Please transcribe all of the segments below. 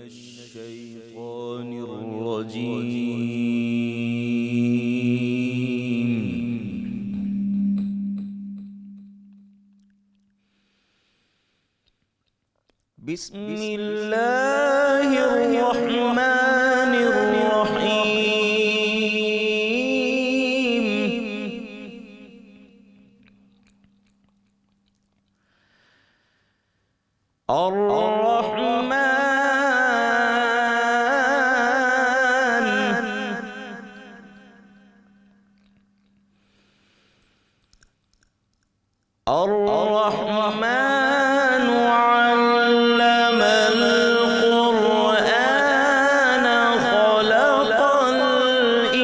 الشيطان الرجيم. بسم الله الرحمن الرحيم. الرحمن الرحمن علم القرآن خلق الإنسان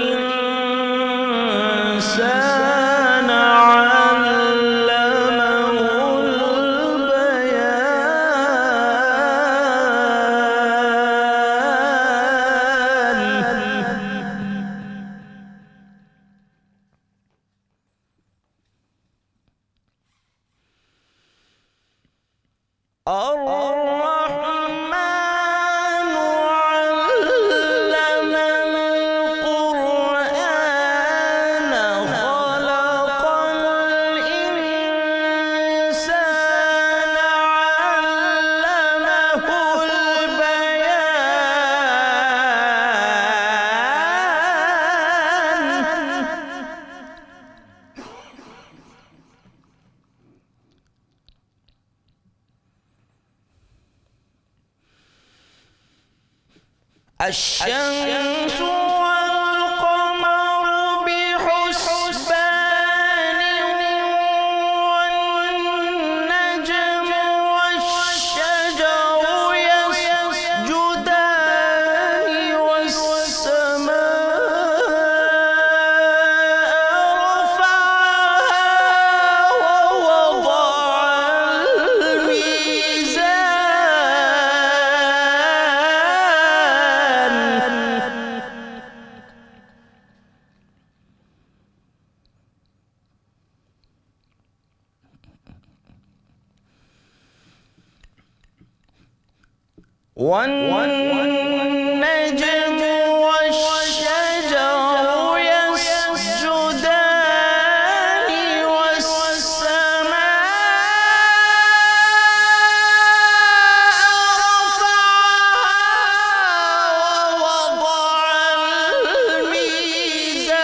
الشمس والقمر بحسبان والنجم والشجر يسجدان والسماء رفعها ووضع والنجم والشجر يسجدان والسماء رفعها ووضع الميزان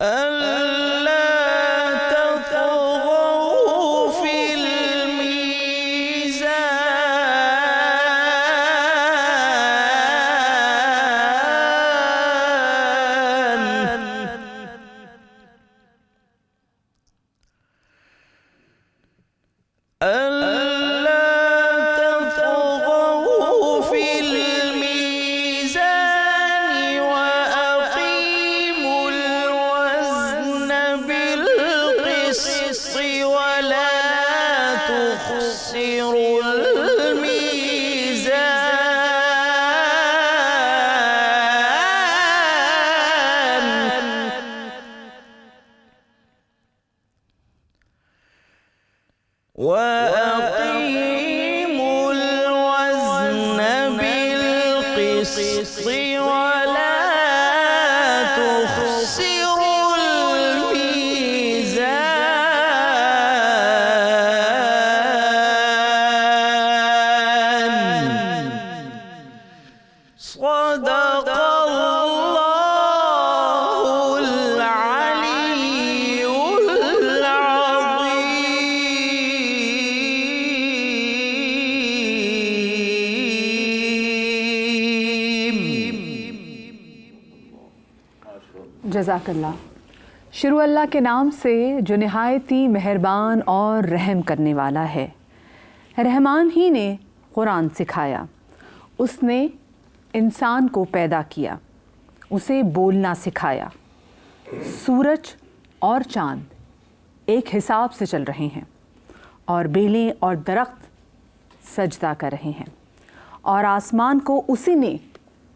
ألا تطغوا في الميزان ألا تطغوا في الميزان وأقيموا الوزن بالقسط ولا تخسروا الميزان وأقيموا الوزن بالقسط ولا تخسروا الميزان. صدق الله العلي جزاک اللہ۔ شروع اللہ کے نام سے جو نہایتی مہربان اور رحم کرنے والا ہے۔ رحمان ہی نے قرآن سکھایا، اس نے انسان کو پیدا کیا، اسے بولنا سکھایا۔ سورج اور چاند ایک حساب سے چل رہے ہیں اور بیلیں اور درخت سجدہ کر رہے ہیں، اور آسمان کو اسی نے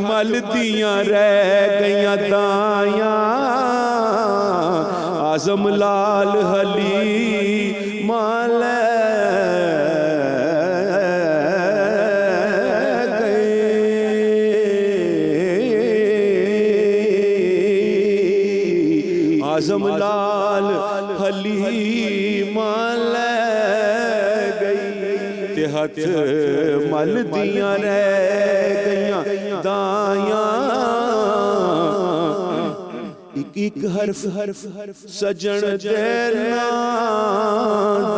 مل دیاں رہ گئیاں دایاں اعظم لال حلی مال اعظم لال حلی مال گئی تے ہاتھ مل دیاں رہ گئیاں دایاں ایک حرف سجن دے نام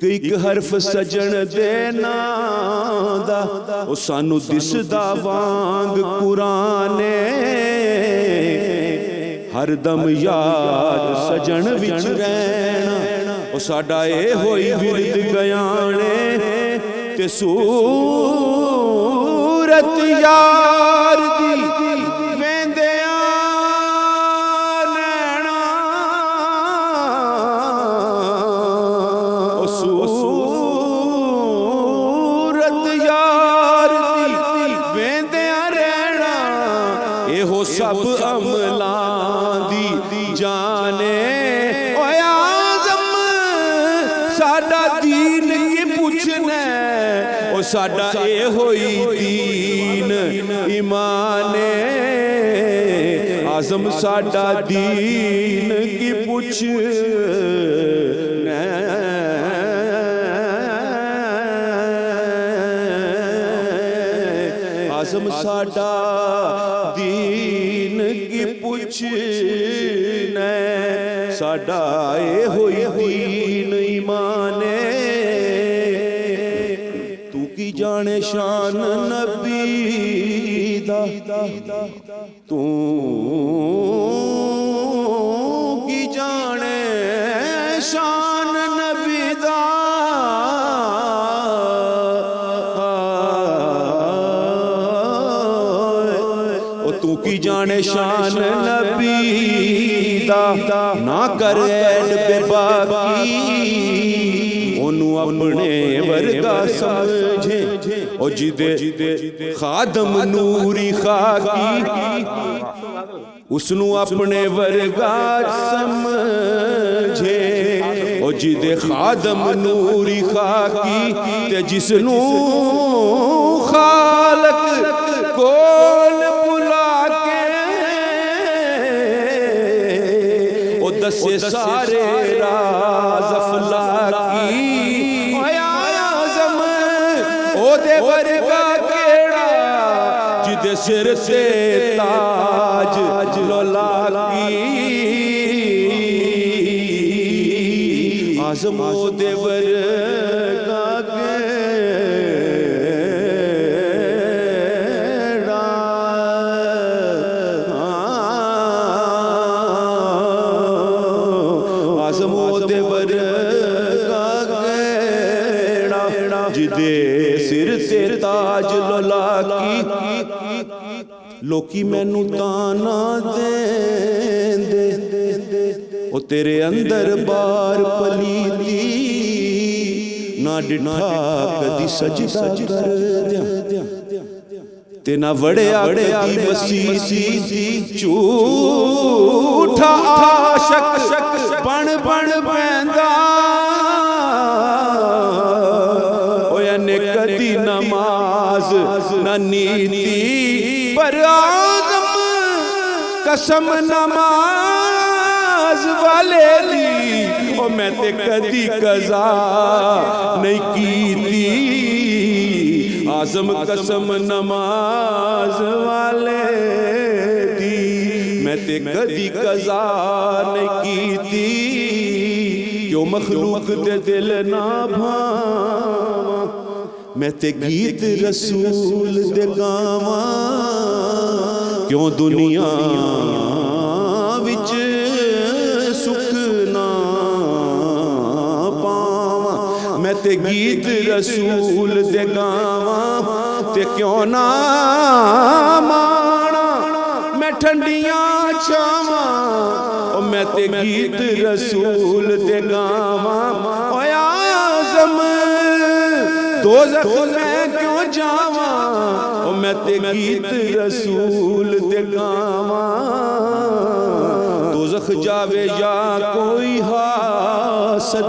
ایک حرف سجن دے نام دا او سانو دسدا وانگ قرآن ہر دم یاد سجن وچ رہنا او ساڈا اے ہوئی ورد گیانے تے صورت یار دی ویندیاں نینا او صورت یار دی ویندیاں رہنا اے ہو سب عملاں دی جانے او اعظم ساڈا دین کی پوچھنا او ساڈا اے ہوئی دین ایمان اعظم ساڈا دین کی پوچھنا اعظم ساڈا دین کی پوچھنا ساڈا اے ہوئی دین ایمان تو کی جانے شان نبی دا تو کی جانے شان نبی دا او تو کی جانے شان نبی دا نہ کر ایڈ بے باقی انہوں اپنے ورگا سمجھے او جدے خادم نوری خاکی اسنو اپنے ورگا سمجھے او جدے خادم نوری خاکی تے جسنو خالق کول بلا کے او دسے سارے راز افلاکی دے ورگا کیڑا جدے سر سے تاج لولاکی اعظم دے ورگا کیڑا اعظم دے ورگا کیڑا جدے سر سے تاج لولاکی لوکی مینوں تانا دین دے او تیرے اندر بار پلیتی نہ ڈٹھا کدی سجدہ کر دیا تے نہ وڑیا کدی وسیسی جھوٹا عاشق بن پیندا کدی نماز نہ نیتی پر اعظم قسم نماز والے دی او میں تے کدی قضا نہیں کیتی اعظم قسم نماز والے دی میں تے کدی قضا نہیں کیتی کیوں مخلوق دے دل نہ بھاواں میں تے گیت رسول دے گاواں کیوں دنیا وچ سکھ نہ پاواں میں تے گیت رسول دے گاواں تے کیوں نہ مانا میں ٹھنڈیاں چھاواں او میں تے گیت رسول دے گاواں او اعظم دوزخ میں کیوں جاواں او میں تے گیت رسول دے گاواں دوزخ جاوے یا کوئی حاسد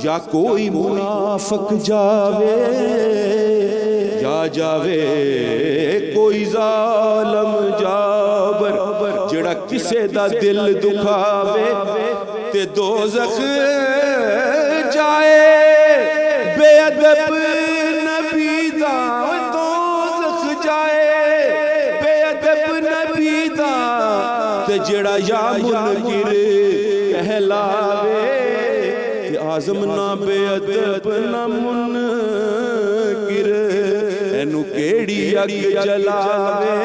یا کوئی منافق جاوے یا جاوے کوئی ظالم جابر جڑا کسے دا دل دکھاوے تے دوزخ جائے بے ادب نبی دا دوزخ جائے بے ادب نبی دا تے جڑا یا منکر کہلاوے تے اعظم نہ بے ادب نہ منکر اینو کیڑی اگ جلاوے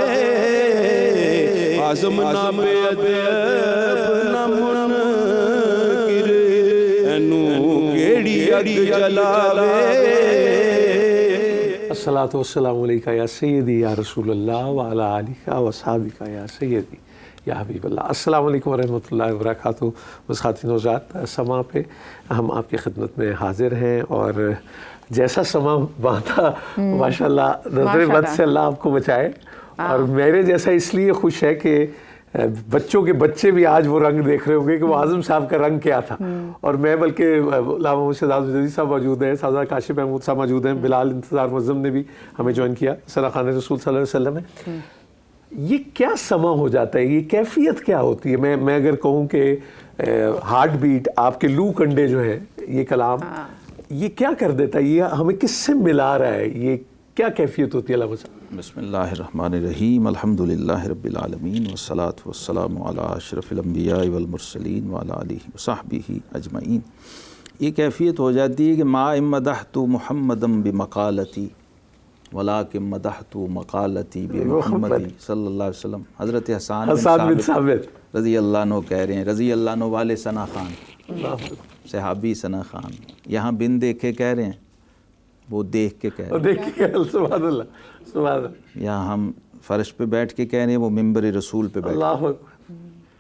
اعظم نہ بے ادب نہ منکر اینو کیڑی اگ جلاوے الصلاۃ والسلام علیکہ یا سیدی یا رسول اللہ وعلی آلہ وصحبہ یا سیدی یا حبیب اللہ۔ السلام علیکم ورحمۃ اللہ وبرکاتہ۔ مسخاتی نوزاد سما پہ ہم آپ کی خدمت میں حاضر ہیں، اور جیسا سما باندھا ماشاءاللہ نظر بد سے اللہ آپ کو بچائے، اور میرے جیسا اس لیے خوش ہے کہ بچوں کے بچے بھی آج وہ رنگ دیکھ رہے ہوں گے کہ وہ اعظم صاحب کا رنگ کیا تھا، اور میں بلکہ علامہ مرشد جدید صاحب موجود ہیں، سازا کاشف محمود صاحب موجود ہیں، بلال انتظار معظم نے بھی ہمیں جوائن کیا، ثنا خان رسول صلی اللہ علیہ وسلم ہے۔ یہ کیا سما ہو جاتا ہے، یہ کیفیت کیا ہوتی ہے؟ میں اگر کہوں کہ ہارٹ بیٹ، آپ کے لو کنڈے جو ہیں، یہ کلام یہ کیا کر دیتا ہے، یہ ہمیں کس سے ملا رہا ہے، یہ کیا کیفیت ہوتی ہے علامہ صاحب؟ بسم اللہ الرحمن الرحیم، الحمدللہ رب العالمین والصلاة والسلام علی اشرف الانبیاء والمرسلین وعلی آلہ وصحبہ اجمعین۔ یہ کیفیت ہو جاتی ہے کہ ما مدحت محمدا بمقالتی ولیکن مدحت مقالتی بمحمد صلی اللہ علیہ وسلم۔ حضرت حسان بن ثابت رضی اللہ عنہ کہہ رہے ہیں، رضی اللہ عنہ والے ثنا خان، صحابی ثنا خان، یہاں بن دیکھے کہہ رہے ہیں، وہ دیکھ کے کہہ رہے ہیں، سبحان اللہ سبحان اللہ۔ یہاں ہم فرش پہ بیٹھ کے کہہ رہے ہیں، وہ ممبر رسول پہ بیٹھ اللہ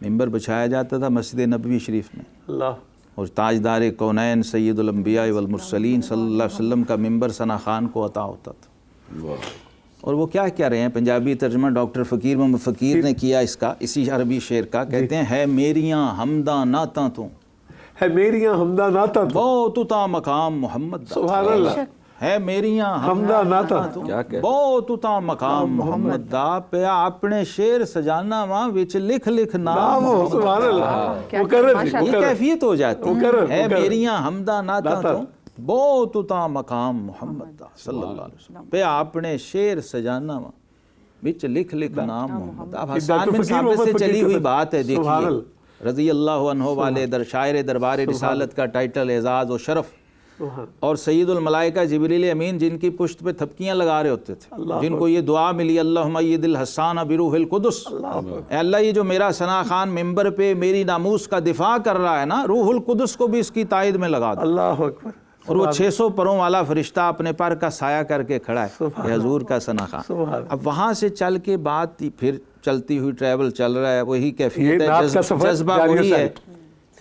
ممبر بچھایا جاتا تھا مسجد نبوی شریف میں، اللہ اور تاجدار کونین سید الانبیاء والمرسلین صلی اللہ علیہ وسلم کا ممبر ثنا خان کو عطا ہوتا تھا۔ اور وہ کیا کہہ رہے ہیں، پنجابی ترجمہ ڈاکٹر فقیر محمد فقیر نے کیا اس کا، اسی عربی شعر کا، کہتے ہیں ہے میریاں حمداں نعتاں تو، ہے میریاں حمداں نعتاں تو، بہت تا مقام محمد دا، سبحان اللہ، ہے میریاں حمداں نعتاں تو، بہت تا مقام محمد دا، پیا اپنے شعر سجانا وہاں وچ لکھ لکھ نام، سبحان اللہ، مکرر یہ کیفیت ہو جاتی ہے میریاں حمداں نعتاں تو، بہت تا مقام محمد دا صلی اللہ علیہ وسلم، پہ اپنے شعر سجانا وا وچ لکھ لکھ نام محمد۔ اب حسان بن ثابت سے چلی ہوئی بات ہے، دیکھیے رضی اللہ عنہ والے در شاعر دربار رسالت کا ٹائٹل اعزاز و شرف، اور سید الملائکہ جبریل امین جن کی پشت پہ تھپکیاں لگا رہے ہوتے تھے، جن کو یہ دعا ملی اللہم اید الحسان بروح القدس، اے اللہ یہ جو میرا ثنا خان ممبر پہ میری ناموس کا دفاع کر رہا ہے نا، روح القدس کو بھی اس کی تائید میں لگا دو۔ اللہ اکبر۔ اور وہ 600 پروں والا فرشتہ اپنے پر کا سایہ کر کے کھڑا ہے، یہ حضور کا ثنا خان۔ اب وہاں سے چل کے بات پھر چلتی ہوئی ٹریول چل رہا ہے، وہی کیفیت ہے، جذبہ وہی ہے۔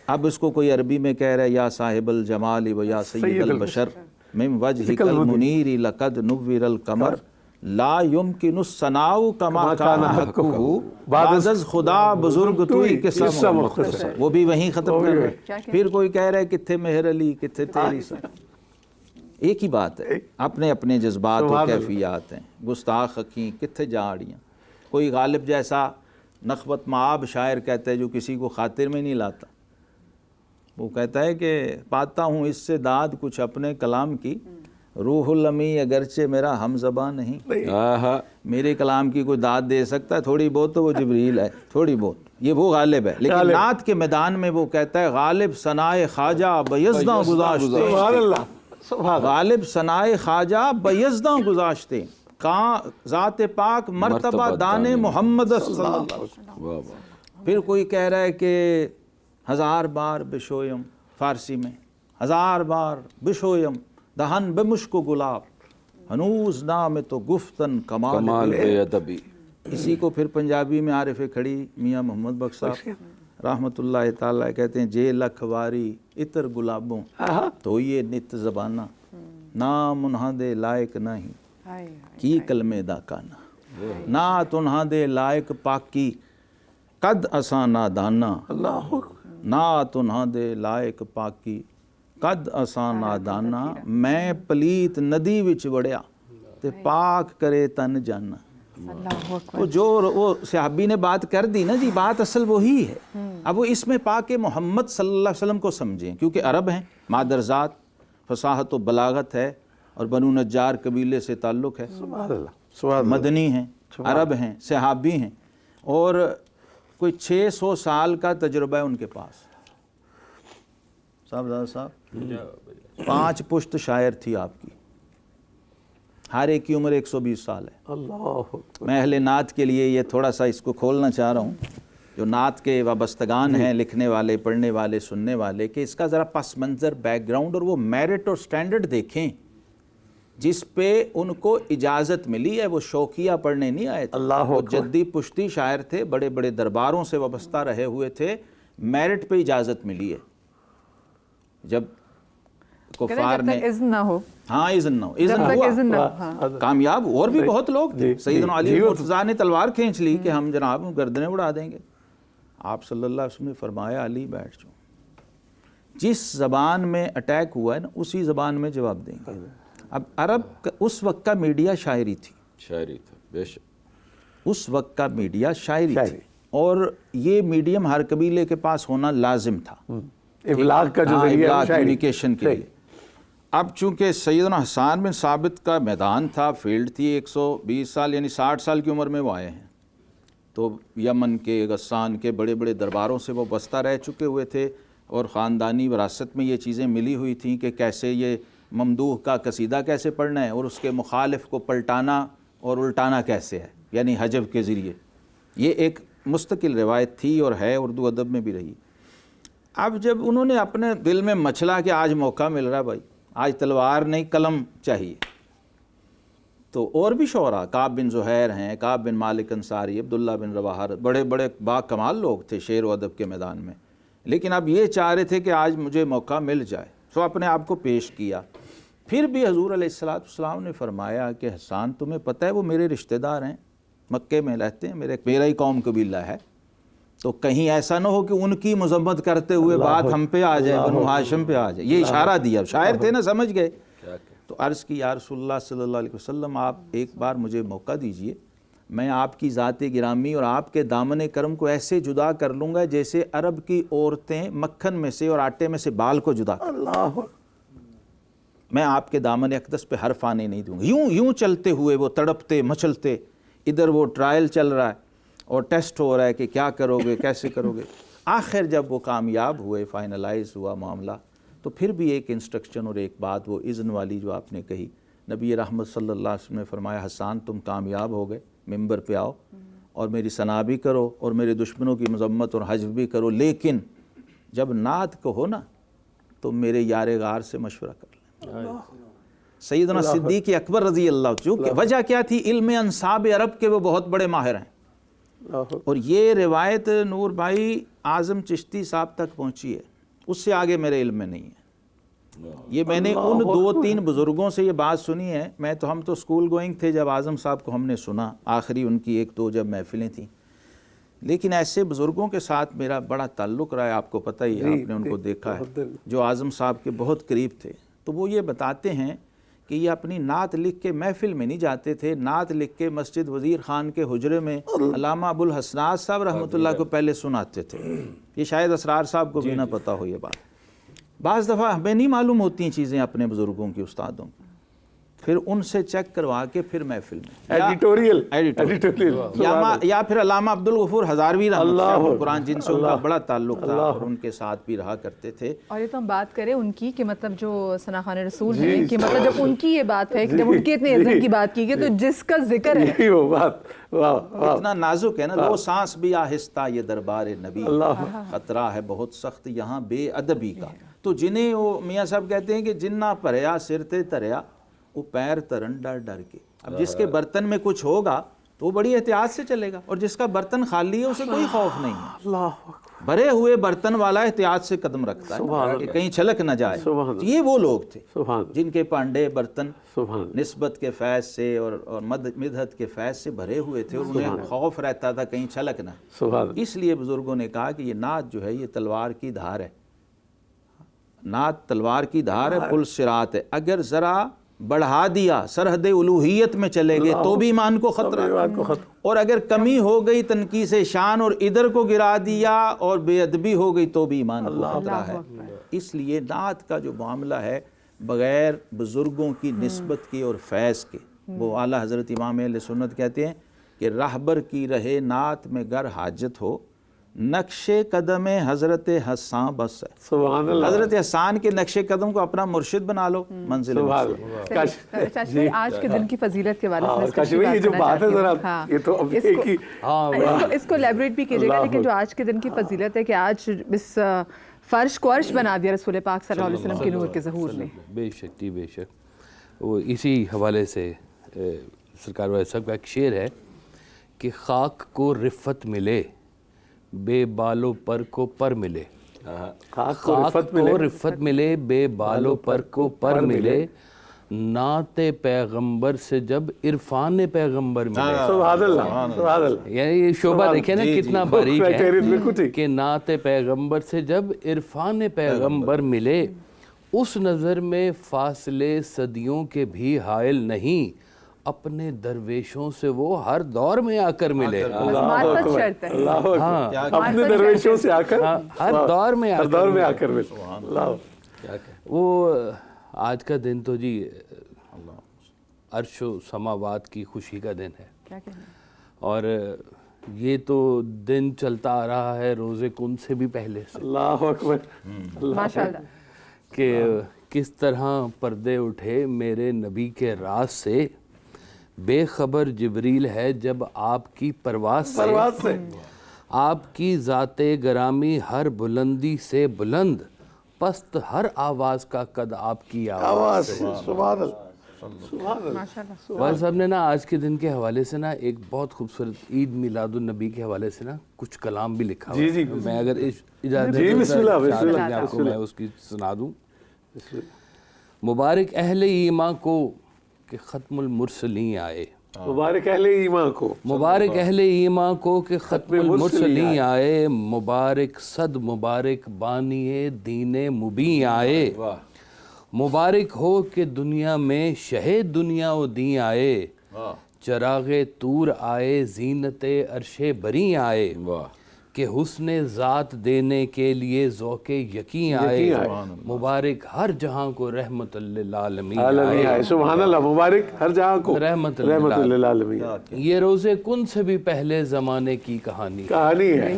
اب اس کو کوئی عربی میں کہہ رہا ہے یا صاحب الجمال و یا سید البشر من وجہک المنیر لقد نور القمر لا یمکن الثناء کما کان حقہ بعد از خدا بزرگ توئی قصہ مختصر، وہ بھی وہیں ختم کر رہے۔ پھر کوئی کہہ رہا ہے کتھے مہر علی کتھے تیری سر، ایک ہی بات ہے، اپنے اپنے جذبات و کیفیات ہیں، گستاخ حقیں کتھے جاڑیاں۔ کوئی غالب جیسا نخوت معاب شاعر کہتا ہے جو کسی کو خاطر میں نہیں لاتا، وہ کہتا ہے کہ پاتا ہوں اس سے داد کچھ اپنے کلام کی، روح الامی اگرچہ میرا ہم زبان نہیں، میرے کلام کی کوئی داد دے سکتا ہے تھوڑی بہت تو وہ جبریل ہے، تھوڑی بہت، یہ وہ غالب ہے۔ لیکن نعت کے میدان میں وہ کہتا ہے غالب ثنائے خواجہ بیزداں گذاشتے، غالب ثنائے خواجہ بیزداں گذاشتے، کہاں ذات پاک مرتبہ دان محمد صلی اللہ علیہ وسلم۔ پھر کوئی کہہ رہا ہے کہ ہزار بار بشویم، فارسی میں ہزار بار بشویم دہن بے مشک و گلاب ہنوز نام تو گفتن کمال کمال بے ادبی. اسی کو پھر پنجابی میں عارف کھڑی میاں محمد بخش صاحب رحمۃ اللہ تعالیٰ کہتے ہیں جے لکھ واری اتر گلابوں تو یہ نت زبانہ نام انہاں دے لائق نہیں کی کلمے دا کانا نات انہاں دے لائق پاکی قد اساں نادانا نات انہاں دے لائق پاکی قد اساں نادانا میں پلیت ندی وچ وڑیا تے پاک کرے تن جانا. وہ جو وہ صحابی نے بات کر دی نا جی، بات اصل وہی ہے. اب وہ اس میں پاک محمد صلی اللہ علیہ وسلم کو سمجھیں، کیونکہ عرب ہیں، مادر ذات، فصاحت و بلاغت ہے، اور بنو نجار قبیلے سے تعلق ہے، سبحان اللہ، مدنی ہیں، عرب ہیں، صحابی ہیں، اور کوئی 600 سال کا تجربہ ہے ان کے پاس. صاحب 5 پشت شاعر تھی آپ کی، ہر ایک کی عمر 120 سال ہے. اللہ میں اہل نعت کے لیے یہ تھوڑا سا اس کو کھولنا چاہ رہا ہوں، جو نعت کے وابستگان ہیں، لکھنے والے، پڑھنے والے، سننے والے، کہ اس کا ذرا پس منظر، بیک گراؤنڈ اور وہ میرٹ اور سٹینڈرڈ دیکھیں جس پہ ان کو اجازت ملی ہے. وہ شوقیہ پڑھنے نہیں آئے تھے، وہ جدی پشتی شاعر تھے، بڑے بڑے درباروں سے وابستہ رہے ہوئے تھے، میرٹ پہ اجازت ملی ہے. جب کفار نے اذن نہ ہو، ہاں اذن نہ ہو، جب تک ہوا، اذن نہ ہو، کامیاب. اور بھی بہت لوگ تھے، سیدنا علی مرتضیٰ نے تلوار کھینچ لی کہ ہم جناب گردنیں اڑا دیں گے. آپ صلی اللہ علیہ وسلم نے فرمایا علی بیٹھ جاؤ، جس زبان میں اٹیک ہوا ہے نا اسی زبان میں جواب دیں گے. اب عرب اس وقت کا میڈیا شاعری تھی، شاعری تھا بے شک، اس وقت کا میڈیا شاعری تھی، اور یہ میڈیم ہر قبیلے کے پاس ہونا لازم تھا، ابلاغ کا جو ذریعہ ہے کمیونیکیشن کے لیے. اب چونکہ سیدنا حسان بن ثابت کا میدان تھا، فیلڈ تھی، 120 سال یعنی 60 سال کی عمر میں وہ آئے ہیں، تو یمن کے، غسان کے بڑے بڑے درباروں سے وہ وابستہ رہ چکے ہوئے تھے، اور خاندانی وراثت میں یہ چیزیں ملی ہوئی تھیں کہ کیسے یہ ممدوح کا قصیدہ کیسے پڑھنا ہے، اور اس کے مخالف کو پلٹانا اور الٹانا کیسے ہے، یعنی حجب کے ذریعے. یہ ایک مستقل روایت تھی اور ہے، اردو ادب میں بھی رہی. اب جب انہوں نے اپنے دل میں مچلا کہ آج موقع مل رہا ہے بھائی، آج تلوار نہیں قلم چاہیے، تو اور بھی شعراء، کعب بن زہیر ہیں، کعب بن مالک انصاری، عبداللہ بن رواحہ، بڑے بڑے با کمال لوگ تھے شعر و ادب کے میدان میں، لیکن اب یہ چاہ رہے تھے کہ آج مجھے موقع مل جائے، سو اپنے آپ کو پیش کیا. پھر بھی حضور علیہ السلام نے فرمایا کہ حسان تمہیں پتہ ہے وہ میرے رشتہ دار ہیں، مکے میں رہتے ہیں، میرا ہی قوم قبیلہ ہے، تو کہیں ایسا نہ ہو کہ ان کی مذمت کرتے ہوئے بات ہم پہ آ جائے، بنو ہاشم پہ آ جائے. یہ اشارہ دیا، شاعر تھے نا، سمجھ گئے. تو عرض کی یا رسول اللہ صلی اللہ علیہ وسلم، آپ ایک بار مجھے موقع دیجئے، میں آپ کی ذات گرامی اور آپ کے دامن کرم کو ایسے جدا کر لوں گا جیسے عرب کی عورتیں مکھن میں سے اور آٹے میں سے بال کو جدا کر. اللہ، میں آپ کے دامن اقدس پہ حرف آنے نہیں دوں گا. یوں چلتے ہوئے وہ تڑپتے مچلتے، ادھر وہ ٹرائل چل رہا ہے اور ٹیسٹ ہو رہا ہے کہ کیا کرو گے، کیسے کرو گے. آخر جب وہ کامیاب ہوئے، فائنلائز ہوا معاملہ، تو پھر بھی ایک انسٹرکشن اور ایک بات وہ اذن والی جو آپ نے کہی، نبی رحمت صلی اللہ علیہ وسلم نے فرمایا حسان تم کامیاب ہو گئے، ممبر پہ آؤ اور میری ثنا بھی کرو اور میرے دشمنوں کی مذمت اور حجب بھی کرو، لیکن جب نعت کو ہو نا تو میرے یار غار سے مشورہ کر لیں. سیدنا صدیق اکبر رضی اللہ عنہ، وجہ کیا تھی؟ علم انصاب عرب کے وہ بہت بڑے ماہر ہیں، اور یہ روایت نور بھائی اعظم چشتی صاحب تک پہنچی ہے، اس سے آگے میرے علم میں نہیں ہے. یہ میں نے ان 2-3 بزرگوں سے یہ بات سنی ہے. ہم تو اسکول گوئنگ تھے جب اعظم صاحب کو ہم نے سنا، آخری ان کی 1-2 جب محفلیں تھیں، لیکن ایسے بزرگوں کے ساتھ میرا بڑا تعلق رہا ہے، آپ کو پتہ ہی ہے، آپ نے ان کو دیکھا ہے، جو اعظم صاحب کے بہت قریب تھے. تو وہ یہ بتاتے ہیں کہ یہ اپنی نعت لکھ کے محفل میں نہیں جاتے تھے، نعت لکھ کے مسجد وزیر خان کے حجرے میں علامہ ابو الحسنات صاحب رحمۃ اللہ کو پہلے سناتے تھے. یہ شاید اسرار صاحب کو بھی نہ پتہ ہو یہ بات. بعض دفعہ ہمیں نہیں معلوم ہوتی ہیں چیزیں اپنے بزرگوں کی، استادوں کی، پھر ان سے چیک کروا کے پھر محفل میں ایڈیٹوریل یا پھر علامہ عبدالغفور ہزاروی رحمۃ اللہ قرآن، جن سے ان کا بڑا تعلق تھا اور ان کے ساتھ بھی رہا کرتے تھے. اور یہ تو ہم بات کریں ان کی کہ مطلب جو ثنا خان رسول ہیں کہ مطلب جب ان کی یہ بات ہے کہ جب ان کے اتنے عزت کی بات کی گئی تو جس کا ذکر ہے وہ بات اتنا نازک ہے نا، لو سانس بھی آہستہ یہ دربار نبی، خطرہ ہے بہت سخت یہاں بے ادبی کا. تو جنہیں وہ میاں صاحب کہتے ہیں کہ جنہ پریا سر تے تریا وہ پیر ترن ڈر ڈر کے. اب جس کے برتن میں کچھ ہوگا تو وہ بڑی احتیاط سے چلے گا، اور جس کا برتن خالی ہے اسے کوئی خوف نہیں ہے. اللہ بھرے ہوئے برتن والا احتیاط سے قدم رکھتا ہے کہ کہیں چھلک نہ جائے. یہ وہ لوگ تھے جن کے پانڈے برتن نسبت کے فیض سے اور مدحت کے فیض سے بھرے ہوئے تھے، اور انہیں خوف رہتا تھا کہیں چھلک نہ. اس لیے بزرگوں نے کہا کہ یہ نعت جو ہے یہ تلوار کی دھار ہے. نعت تلوار کی دھار ہے، پل صراط ہے. اگر ذرا بڑھا دیا سرحد الوہیت میں چلے گئے تو بھی ایمان کو خطرہ، اور اگر کمی ہو گئی تنقیص شان اور ادھر کو گرا دیا اور بے ادبی ہو گئی تو بھی ایمان کو خطرہ ہے. اس لیے نعت کا جو معاملہ ہے بغیر بزرگوں کی نسبت کے اور فیض کے، وہ اعلیٰ حضرت امام اہل سنت کہتے ہیں کہ راہبر کی رہے نعت میں گر حاجت ہو، نقش قدم حضرت حسان بس ہے. سبحان اللہ. حضرت حسان کے نقش قدم کو اپنا مرشد بنا لو، منزل آج کے دن کی فضیلت کے بارے میں یہ جو بات ہے ذرا یہ تو اس کو لیبریٹ بھی کیجیے گا، لیکن جو آج کے دن کی فضیلت ہے کہ آج اس فرش کو عرش بنا دیا رسول پاک صلی اللہ علیہ وسلم کے نور کے ظہور نے. بے شک جی بے شک. وہ اسی حوالے سے سرکار والے صاحب کا ایک شعر ہے کہ خاک کو رفت ملے بے بالو پر کو پر ملے. خاک کو رفت ملے بے بالو پر کو پر ملے، نعت پیغمبر سے جب عرفان پیغمبر ملے. سبحان اللہ سبحان اللہ. یعنی یہ شعبہ دیکھیں نا کتنا باریک ہے کہ نعت پیغمبر سے جب عرفان پیغمبر ملے، اس نظر میں فاصلے صدیوں کے بھی حائل نہیں، اپنے درویشوں سے وہ ہر دور میں آ کر ملے. اپنے درویشوں سے آ کر ہر دور میں آ کر ملے. وہ آج کا دن تو جی عرش و سماوات کی خوشی کا دن ہے، اور یہ تو دن چلتا آ رہا ہے روزے کن سے بھی پہلے سے. اللہ اکبر ماشاءاللہ. کہ کس طرح پردے اٹھے میرے نبی کے راز سے، بے خبر جبریل ہے جب آپ کی پرواز سے، آپ کی ذات گرامی ہر بلندی سے بلند، پست ہر آواز کا قد آپ کی آواز سے. سبحان اللہ. والد صاحب نے نا آج کے دن کے حوالے سے نا ایک بہت خوبصورت عید میلاد النبی کے حوالے سے نا کچھ کلام بھی لکھا ہوا ہے. میں اگر اجازت آپ کو میں اس کی سنا دوں. مبارک اہل ایمان کو کہ ختم المرسلین آئے. مبارک اہل ایمان کو، مبارک اہل ایمان کو کہ ختم المرسلین آئے، مبارک صد مبارک بانی دین مبین آئے. مبارک ہو کہ دنیا میں شہ دنیا و دین آئے، چراغ طور آئے زینت عرش بری آئے، کہ حسن ذات دینے کے لیے ذوق یقین آئے. مبارک ہر جہاں کو رحمت للعالمین آئے. سبحان اللہ. مبارک ہر جہاں کو رحمت للعالمین. یہ روزے کن سے بھی پہلے زمانے کی کہانی ہے.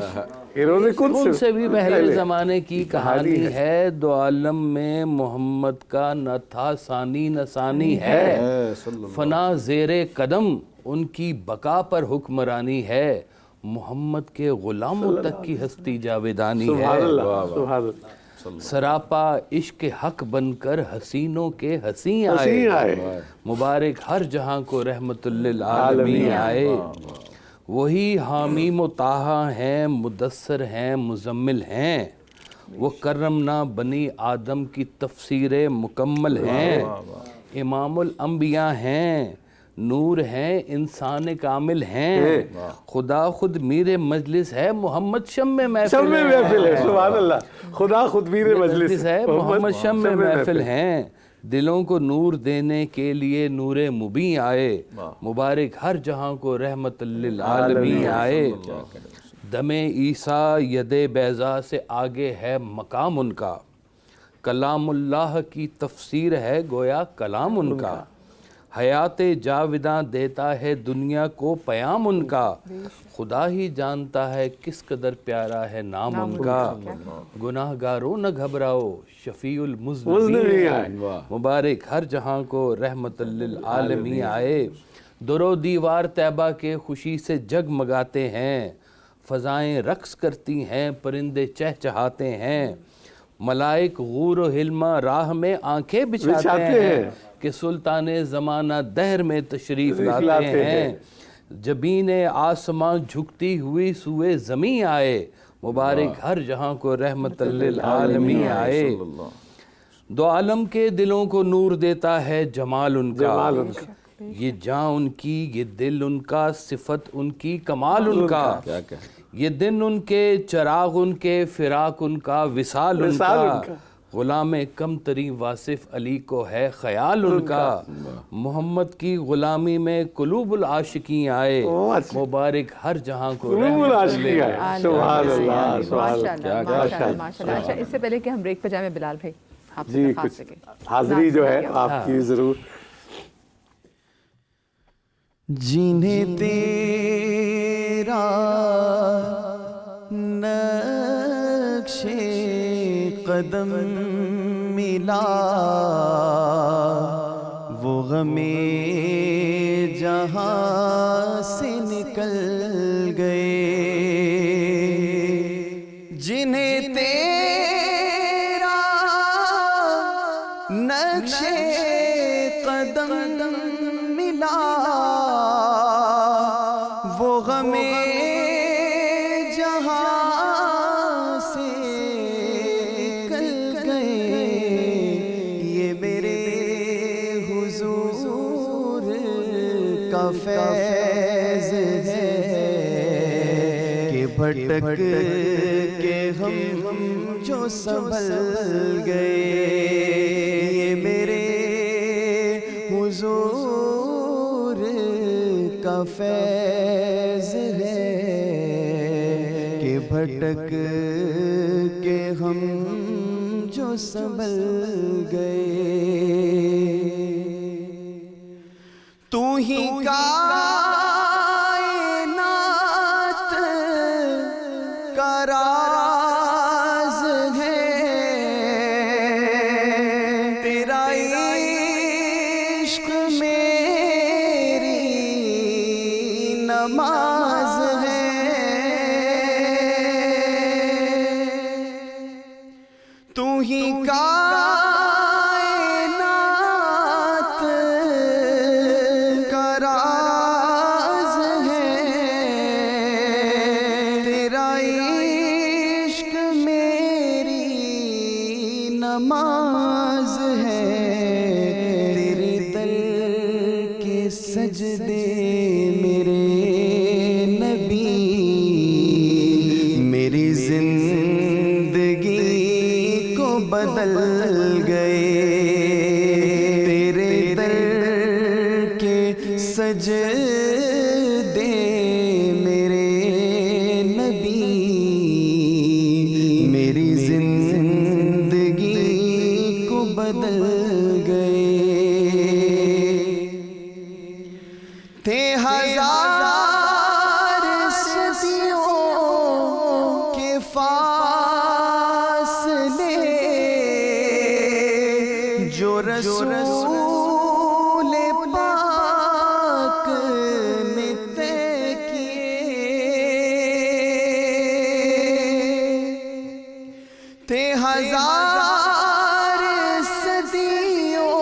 یہ روزے کن سے بھی پہلے زمانے کی کہانی ہے. دو عالم میں محمد کا نہ تھا ثانی نہ ثانی ہے، فنا زیر قدم ان کی بقا پر حکمرانی ہے، محمد کے غلاموں تک کی ہستی جاویدانی ہے. سراپا عشق حق بن کر حسینوں کے حسین آئے، مبارک ہر جہاں کو رحمت للعالمین آئے. وہی حامیم و طٰہٰ ہیں، مدثر ہیں، مزمل ہیں، وہ کرمنا بنی آدم کی تفسیر مکمل ہیں، امام الانبیاء ہیں، نور ہیں، انسان کامل ہیں، خدا خود میر مجلس ہے، محمد شمع محفل ہے. سبحان اللہ. خدا خود میر مجلس ہے، محمد شمع محفل ہیں. دلوں کو نور دینے کے لیے نور مبین آئے، مبارک ہر جہاں کو رحمت للعالمین آئے. دم عیسیٰ ید بیضا سے آگے ہے مقام ان کا، کلام اللہ کی تفسیر ہے گویا کلام ان کا، حیات جاوداں دیتا ہے دنیا کو پیام ان کا، خدا ہی جانتا ہے کس قدر پیارا ہے نام ان کا. گناہ گاروں نہ گھبراؤ شفیع المذنبین آئے، مبارک ہر جہاں کو رحمت للعالمین آئے. درو دیوار طیبہ کے خوشی سے جگمگاتے ہیں، فضائیں رقص کرتی ہیں، پرندے چہچہاتے ہیں، ملائک غور و حلمہ راہ میں آنکھیں بچھاتے ہیں کہ سلطان زمانہ دہر میں تشریف لاتے ہیں. جبین آسمان جھکتی ہوئی سوئے زمین آئے, مبارک ہر جہاں کو رحمت للعالمین آئے. دو عالم کے دلوں کو نور دیتا ہے جمال ان کا, یہ جاں ان کی, یہ دل ان کا, صفت ان کی, کمال ان کا. یہ دن ان کے, چراغ ان کے, فراق ان کا, وصال ان کا. غلام کم ترین واصف علی کو ہے خیال ان کا. محمد کی غلامی میں قلوب العاشقین آئے, مبارک ہر جہاں کو رحمت للعالمین. سبحان اللہ, ماشاءاللہ. اچھا, اس سے پہلے کہ ہم بریک پہ جائیں, بلال بھائی آپ سے کچھ حاضری جو ہے آپ کی ضرور. جنہیں تیرا نقش قدم ملا وہ غم جہاں سے نکل گئے. جنہیں تیرا نقش قدم ملا وہ غم جہاں سے نکل گئے. یہ میرے حضور کا فیض ہے کہ بھٹک کے ہم جو سنبھل گئے. یہ میرے حضور کا فیض ہے کہ بھٹک کے ہم جو سنبھل گئے. تو ہی کائنات کا راز ہے, تیرا عشق میری نماز ہے. تو ہی کائنات کا راز ہے, تیرا عشق میری نماز ہے. تیرے در کے سجدے میرے نبی میری زندگی کو بدل گئے. تیرے در کے سجدے میرے نبی میری زندگی کو بدل گئے. تھے ہزار صدیوں کے فاصلے جو رسول پاک نے طے کیے. تھے ہزار صدیوں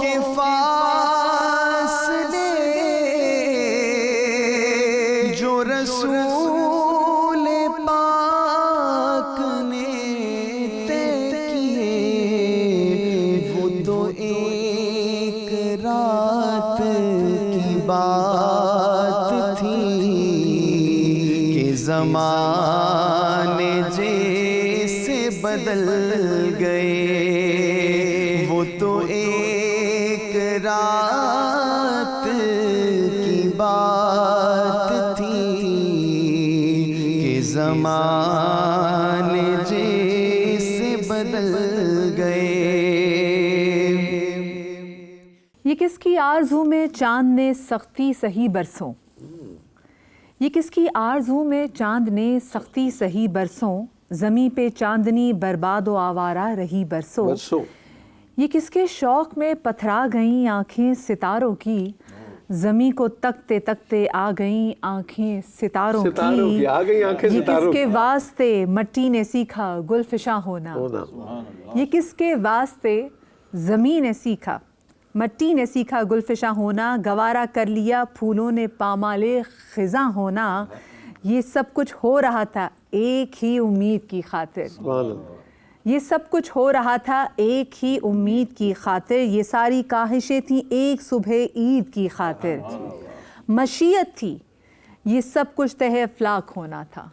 کے فاصلے جو رسول پاک نے طے کیے. وہ تو ایک رات کی بات تھی کہ زمانے جیسے بدل گئے. وہ تو ایک رات کی بات تھی کہ زمانے جیسے بدل گئے. یہ کس کی آرزو میں چاند نے سختی سہی برسوں, یہ کس کی آرزو میں چاند نے سختی سہی برسوں, زمیں پہ چاندنی برباد و آوارہ رہی برسوں. یہ کس کے شوق میں پتھرا گئیں آنکھیں ستاروں کی, زمیں کو تکتے تکتے آ گئیں آنکھیں ستاروں کی آ گئی آنکھیں یہ ستاروں کس کے واسطے مٹی نے سیکھا گل فشاں ہونا، یہ کس کے واسطے زمین نے سیکھا مٹی نے سیکھا گل فشاں ہونا، گوارا کر لیا پھولوں نے پامالے خزاں ہونا، یہ سب کچھ ہو رہا تھا ایک ہی امید کی خاطر، یہ سب کچھ ہو رہا تھا ایک ہی امید کی خاطر، یہ ساری کاہشیں تھیں ایک صبح عید کی خاطر، مشیت تھی یہ سب کچھ تہہ افلاک ہونا تھا،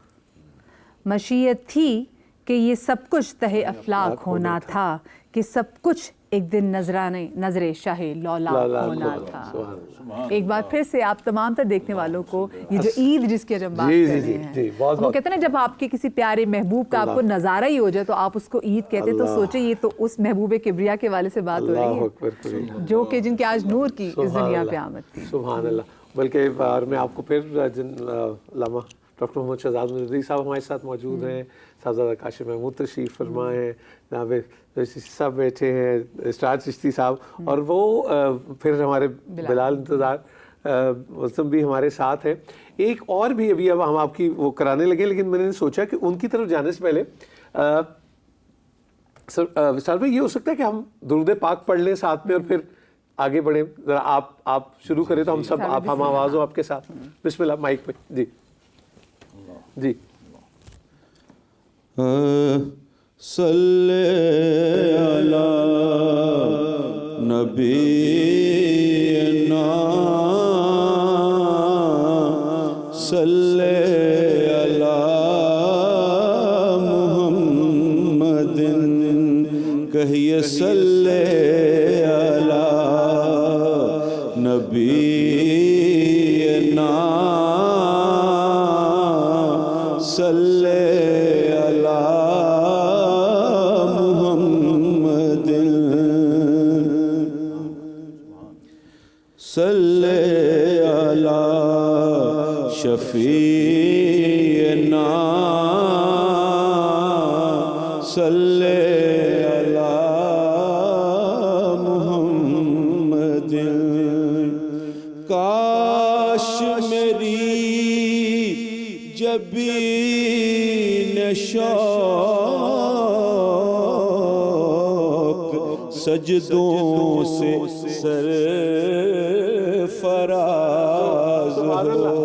مشیت تھی کہ یہ سب کچھ تہہ افلاک ہونا تھا، کہ سب کچھ ایک دن نظر شاہ لولا ہونا تھا۔ ایک بار پھر سے آپ تمام تر دیکھنے والوں کو یہ جو عید جس کی جب بات کر رہے ہیں، وہ کہتے ہیں نا جب آپ کے کسی پیارے محبوب کا آپ کو نظارہ ہی ہو جائے تو آپ اس کو عید کہتے، تو سوچیں یہ تو اس محبوب کبریا کے والے سے بات ہو رہی ہے جو کہ جن کے آج نور کی اس دنیا پہ آمد تھی۔ سبحان اللہ۔ بلکہ میں آپ کو پھر علامہ ڈاکٹر محمد شہزاد مجددی صاحب ہمارے ساتھ موجود ہیں، صاحبزادہ کاشف محمود تشریف فرما ہیں، جناب چشتی صاحب بیٹھے ہیں، اسٹار چشتی صاحب، اور وہ پھر ہمارے بلال انتظار وسلم بھی ہمارے ساتھ ہیں۔ ایک اور بھی ابھی اب ہم آپ کی وہ کرانے لگے، لیکن میں نے سوچا کہ ان کی طرف جانے سے پہلے وصال بھائی یہ ہو سکتا ہے کہ ہم درود پاک پڑھ لیں ساتھ میں اور پھر آگے بڑھیں، ذرا آپ شروع کریں تو ہم سب ہم آواز ہو آپ کے ساتھ۔ بسم اللہ، مائک پہ جی جی۔ صلی علی نبینا صلی علی محمد، کہیے صلی علی نبینا صلی علی محمد صلی علی شفیعنا صلی علی محمد، کاش میری جبین شوق سجدوں سے سر فراز ہو،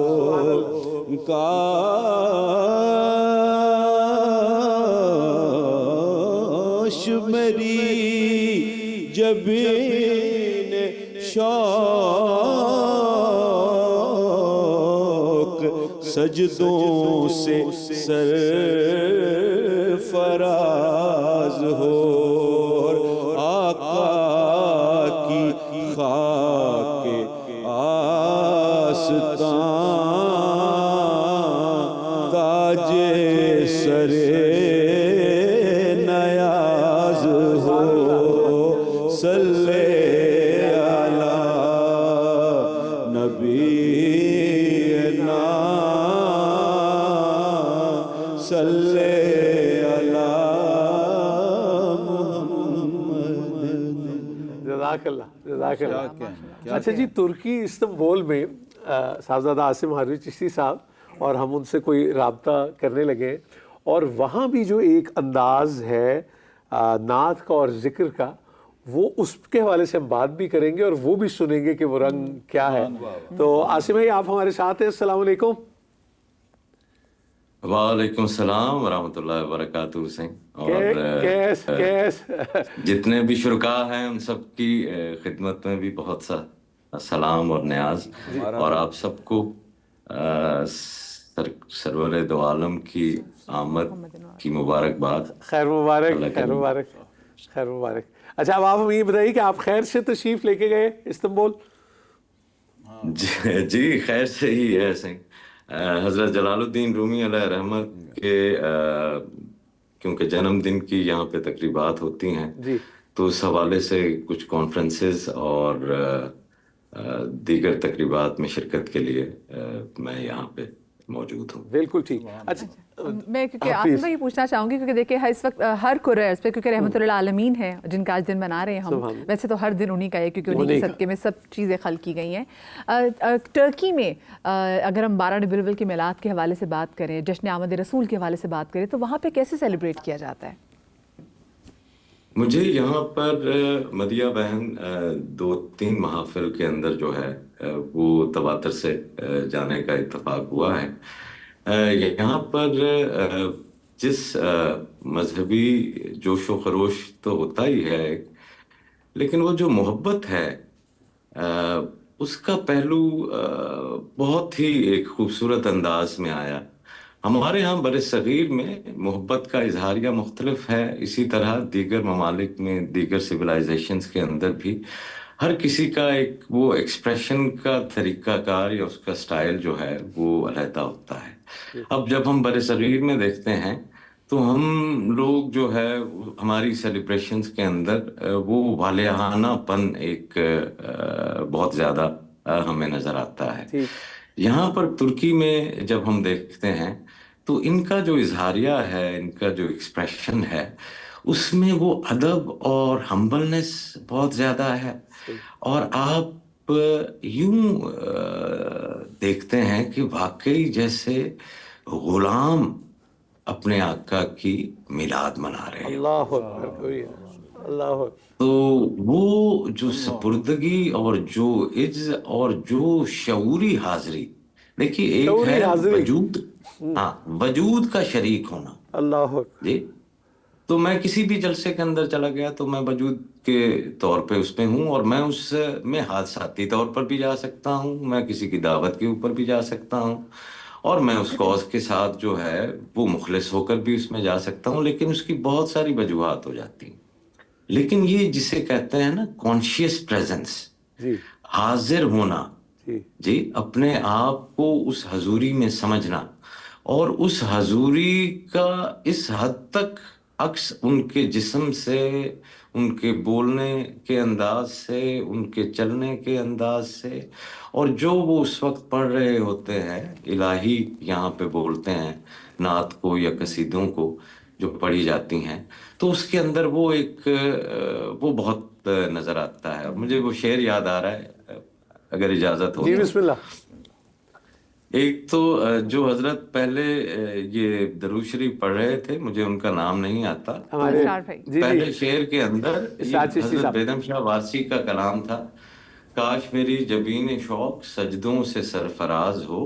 کاش میری جبین شوق سجدوں سے سر فراز ہو، آقا کی خاک آستان تاج سر نیاز ہو، صلی علی نبینا صلی علی محمد۔ جزاک اللہ، جزاک اللہ۔ اچھا جی، ترکی استنبول میں صاحبزادہ عاصم حروی چشتی صاحب اور ہم ان سے کوئی رابطہ کرنے لگے، اور وہاں بھی جو ایک انداز ہے نعت کا اور ذکر کا، وہ اس کے حوالے سے ہم بات بھی کریں گے اور وہ بھی سنیں گے کہ وہ رنگ کیا ہے۔ تو عاصم بھائی آپ ہمارے ساتھ ہیں، السلام علیکم۔ وعلیکم السلام ورحمۃ اللہ وبرکاتہ حسین، اور جتنے بھی شرکاء ہیں ان سب کی خدمت میں بھی بہت سا سلام اور نیاز، اور آپ سب کو سرور دو عالم کی آمد کی مبارکباد۔ خیر مبارک، خیر مبارک، خیر مبارک۔ اچھا اب آپ ہمیں یہ بتائیے کہ آپ خیر سے تشریف لے کے گئے استنبول؟ جی خیر سے ہی ہے حسین۔ حضرت جلال الدین رومی علیہ رحمت کے کیونکہ جنم دن کی یہاں پہ تقریبات ہوتی ہیں تو اس حوالے سے کچھ کانفرنسز اور دیگر تقریبات میں شرکت کے لیے میں یہاں پہ موجود ہوں. بالکل ٹھیک. اچھا میں کیونکہ آصف بھائی پوچھنا چاہوں گی، کیونکہ دیکھیں اس وقت ہر قریش پہ کیونکہ رحمۃ اللہ عالمین ہے جن کا آج دن منا رہے ہیں ہم، ویسے تو ہر دن انہی کا ہے کیونکہ انہی کے صدقے میں سب چیزیں خلق کی گئی ہیں. ترکی میں اگر ہم 12 ربیع الاول کے میلاد کے حوالے سے بات کریں، جشن آمد رسول کے حوالے سے بات کریں، تو وہاں پہ کیسے سیلیبریٹ کیا جاتا ہے؟ مجھے یہاں پر مدیہ بہن 2-3 محافل کے اندر جو ہے وہ تواتر سے جانے کا اتفاق ہوا ہے. یہاں پر جس مذہبی جوش و خروش تو ہوتا ہی ہے، لیکن وہ جو محبت ہے اس کا پہلو بہت ہی ایک خوبصورت انداز میں آیا. ہمارے ہاں بر صغیر میں محبت کا اظہاریہ مختلف ہے، اسی طرح دیگر ممالک میں، دیگر سویلائزیشنز کے اندر بھی ہر کسی کا ایک وہ ایکسپریشن کا طریقہ کار یا اس کا سٹائل جو ہے وہ علیحدہ ہوتا ہے. اب جب ہم بر صغیر میں دیکھتے ہیں تو ہم لوگ جو ہے ہماری سیلیبریشنز کے اندر وہ والہانہ پن ایک بہت زیادہ ہمیں نظر آتا ہے. یہاں پر ترکی میں جب ہم دیکھتے ہیں تو ان کا جو اظہاریہ ہے، ان کا جو ایکسپریشن ہے، اس میں وہ ادب اور ہمبلنس بہت زیادہ ہے. اور آپ یوں دیکھتے ہیں کہ واقعی جیسے غلام اپنے آقا کی میلاد منا رہے ہیں. اللہ اکبر، اللہ. تو وہ جو سپردگی اور جو عجز اور جو شعوری حاضری، دیکھیے ایک ہے وجود، ہاں وجود کا شریک ہونا. اللہ جی، تو میں کسی بھی جلسے کے اندر چلا گیا تو میں وجود کے طور پہ اس میں ہوں، اور میں اس میں حادثاتی طور پر بھی جا سکتا ہوں، میں کسی کی دعوت کے اوپر بھی جا سکتا ہوں، اور میں اس کاز کے ساتھ جو ہے وہ مخلص ہو کر بھی اس میں جا سکتا ہوں. لیکن اس کی بہت ساری وجوہات ہو جاتی ہیں. لیکن یہ جسے کہتے ہیں نا کانشیس پریزنس، حاضر ہونا، جی اپنے آپ کو اس حضوری میں سمجھنا، اور اس حضوری کا اس حد تک عکس ان کے جسم سے، ان کے بولنے کے انداز سے، ان کے چلنے کے انداز سے، اور جو وہ اس وقت پڑھ رہے ہوتے ہیں، الہی یہاں پہ بولتے ہیں نعت کو یا قصیدوں کو جو پڑھی جاتی ہیں، تو اس کے اندر وہ ایک وہ بہت نظر آتا ہے. مجھے وہ شعر یاد آ رہا ہے اگر اجازت ہو. جی بسم اللہ. ایک تو جو حضرت پہلے یہ درود شریف پڑھ رہے تھے، مجھے ان کا نام نہیں آتا، پہلے شعر کے اندر حضرت بیدم شاہ وارسی کا کلام تھا: کاش میری جبین شوق سجدوں سے سرفراز ہو.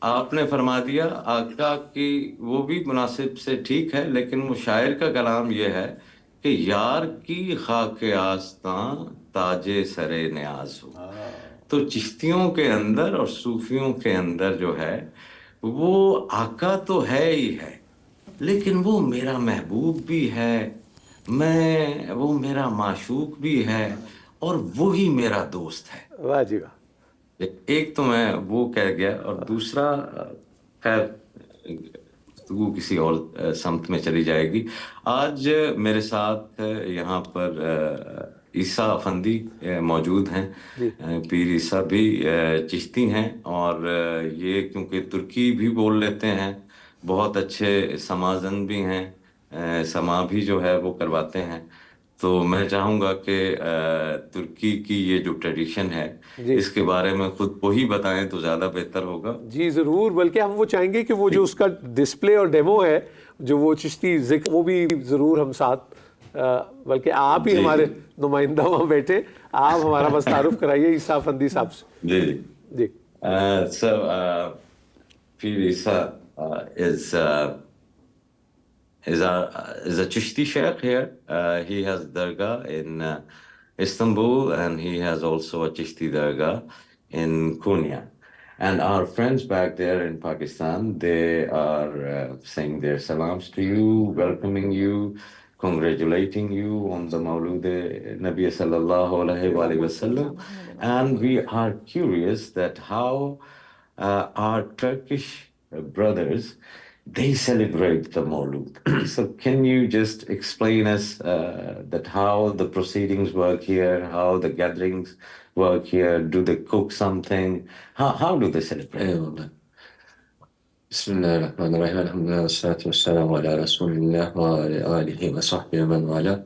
آپ نے فرما دیا آقا کی، وہ بھی مناسب سے ٹھیک ہے، لیکن وہ شاعر کا کلام یہ ہے کہ یار کی خاک آستاں تاج سر نیاز ہو. تو چشتیوں کے اندر اور صوفیوں کے اندر جو ہے وہ آقا تو ہے ہی ہے، لیکن وہ میرا محبوب بھی ہے، وہ میرا معشوق بھی ہے، اور وہی میرا دوست ہے. واہ جی واہ. ایک تو میں وہ کہہ گیا، اور دوسرا خیر گفتگو کسی اور سمت میں چلی جائے گی. آج میرے ساتھ یہاں پر عیسیٰ افندی موجود ہیں. پیر عیسیٰ بھی چشتی ہیں، اور یہ کیونکہ ترکی بھی بول لیتے ہیں، بہت اچھے سمازن بھی ہیں، سما بھی جو ہے وہ کرواتے ہیں. تو میں چاہوں گا کہ ترکی کی یہ جو ٹریڈیشن ہے اس کے بارے میں خود وہی بتائیں تو زیادہ بہتر ہوگا. جی ضرور، بلکہ ہم وہ چاہیں گے کہ وہ جو اس کا ڈسپلے اور ڈیمو ہے، جو وہ چشتی ذکر، وہ بھی ضرور ہم ساتھ، بلکہ آپ ہی ہمارے نمائندہ وہاں بیٹھے، آپ ہمارا بس تعارف کرائیے عیسیٰ افندی صاحب سے. جی جی. So Pir Isa is a Chishti Sheikh here. He has dargah in Istanbul, and he has also a Chishti dargah in Konya. And our friends back there in Pakistan, they are saying their salams to you, welcoming you, congratulating you on the Mawlud Nabi sallallahu alaihi wasallam. And we are curious that how our Turkish brothers, they celebrate the Mawlud. So can you just explain us that how the proceedings work here, how the gatherings work here? Do they cook something? How do they celebrate? بسم الله الرحمن الرحيم الحمد لله والصلاة والسلام على رسول الله وعلى آله وصحبه ومن والاه.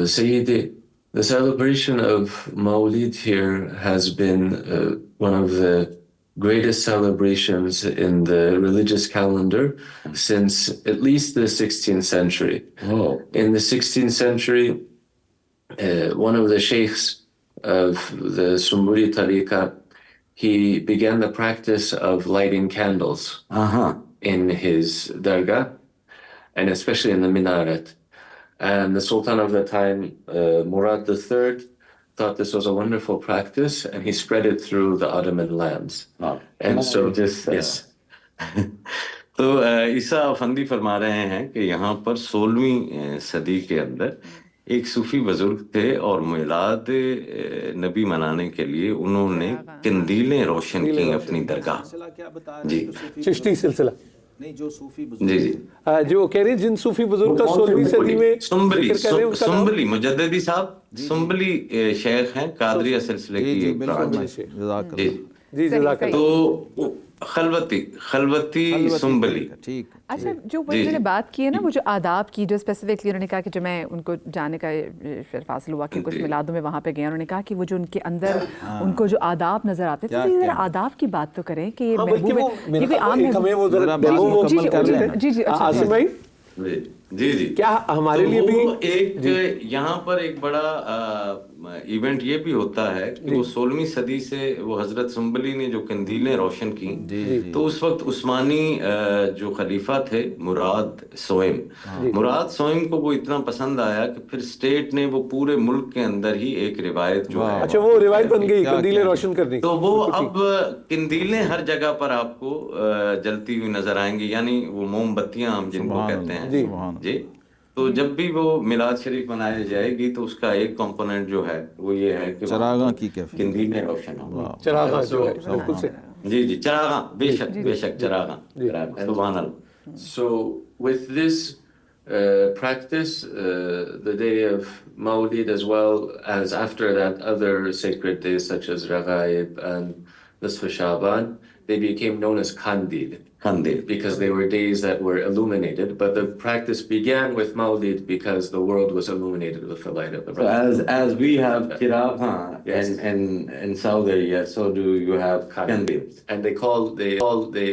Sayyidi, the celebration of Mawlid here has been one of the greatest celebrations in the religious calendar since at least the 16th century. Oh. In the 16th century, one of the sheikhs of the Sumburi Tariqa, he began the practice of lighting candles in his dargah, and especially in the minaret. And the Sultan of the time, Murad III, thought this was a wonderful practice, and he spread it through the Ottoman lands. And so just, yes. تو عیسیٰ افندی فرما رہے ہیں کہ یہاں پر 16ویں صدی کے اندر ایک صوفی بزرگ تھے اور میلاد نبی منانے کے لیے انہوں نے قندیلیں روشن کی اپنی درگاہ. جی چشتی سلسلہ نہیں جو صوفی بزرگ جی جی جو کہہ رہے جن صوفی بزرگ کا 16ویں صدی میں سنبلی مجددی صاحب سنبلی شیخ ہیں قادریہ سلسلے کی ایک برانچ. جی جزاک اللہ. تو خلوتی سنبلی. اچھا جو وہ انہوں نے بات کی ہے نا وہ جو آداب کی جو اسپیسیفکلی انہوں نے کہا کہ جو میں ان کو جانے کا فاصل ہوا کہ کچھ میلادوں میں وہاں پہ گئے انہوں نے کہا کہ وہ جو ان کے اندر ان کو جو آداب نظر آتے تھے ذرا آداب کی بات تو کریں کہ یہ محبوب یہ کوئی عام ہے. جی جی عاصم بھائی جی جی کیا ہمارے لیے بھی ایک یہاں پر ایک بڑا ایونٹ یہ بھی ہوتا ہے کہ وہ 16ویں صدی سے وہ حضرت سنبلی نے جو قندیلیں روشن کی تو اس وقت عثمانی جو خلیفہ تھے مراد سوئم کو وہ اتنا پسند آیا کہ پھر اسٹیٹ نے وہ پورے ملک کے اندر ہی ایک روایت جو ہے اچھا وہ روایت بن گئی قندیلیں روشن کرنے. تو وہ اب قندیلیں ہر جگہ پر آپ کو جلتی ہوئی نظر آئیں گی, یعنی وہ موم بتیاں ہم جن کو کہتے ہیں. جی تو جب بھی وہ میلاد شریف منائی جائے گی تو اس کا ایک کمپوننٹ جو ہے وہ یہ ہے کہ چراغاں کی قندیلیں روشن ہوں. چراغاں جو ہے بالکل سے جی جی چراغاں بے شک چراغاں سبحان اللہ. So with this practice, the day of Mawlid as well as after that other sacred days such as Raghaib and Nisf Shaban, they became known as Kandil because they were days that were illuminated. But the practice began with Mawlid because the world was illuminated with the light of the Prophet. So as we have Chirag in Saudi Arabia, so do you have Kandil. And they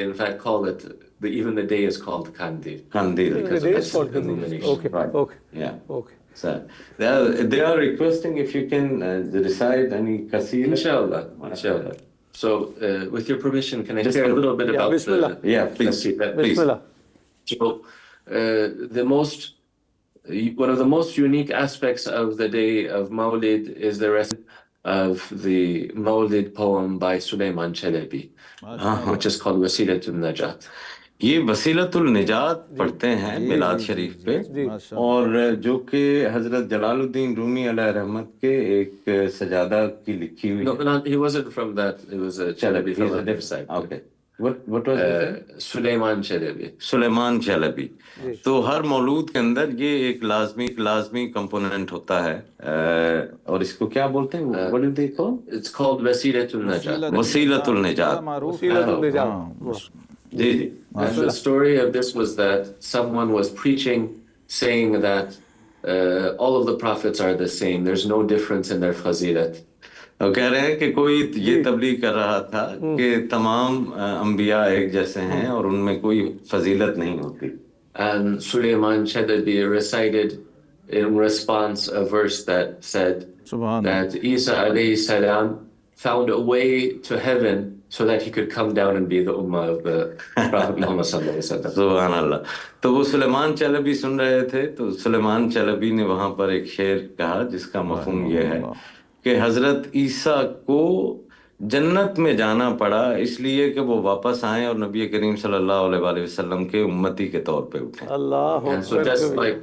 in fact call it, even the day is called Kandil. The day is called Kandil. Okay, right. Okay. Yeah. Okay. So they are requesting if you can recite any qasida. Inshallah. So, with your permission, can I share a little bit about Bismillah. Please. Bismillah. So, one of the most unique aspects of the day of Mawlid is the rest of the Mawlid poem by Sulaiman Chalabi, which is called Wasilatul Najat. یہ وسیلۃ النجات پڑھتے ہیں میلاد شریف پہ, اور جو کہ حضرت جلال الدین رومی علیہ رحمت کے ایک سجادہ کی لکھی ہوئی. No, he wasn't from that. It was a Chalabi from a different side. Okay. What was it? Sulaiman Chalabi. سلیمان چلبی. تو ہر مولود کے اندر یہ ایک لازمی کمپوننٹ ہوتا ہے, اور اس کو کیا بولتے ہیں؟ What do they call? It's called Wasilatul Najat. وسیلۃ النجات. G. And the story of this was that someone was preaching saying that all of the prophets are the same. There's no difference in their fazilat. وہ کہہ رہے ہیں کہ کوئی یہ تبلیغ کر رہا تھا کہ تمام انبیاء ایک جیسے ہیں اور ان میں کوئی فضیلت نہیں ہوتی. And Sulaiman Chalabi recited in response a verse that said that Isa alayhi salam found a way to heaven so that he could come down and be the ummah of the Prophet Muhammad sallallahu alaihi wasallam. سبحان اللہ. تو وہ سلیمان چلبی سن رہے تھے, تو سلیمان چلبی نے وہاں پر ایک شعر کہا جس کا مفہوم یہ ہے کہ حضرت عیسیٰ کو جنت میں جانا پڑا اس لیے کہ وہ واپس آئیں اور نبی کریم صلی اللہ علیہ وآلہ وسلم کے امتی کے طور پہ اٹھیں. And so just like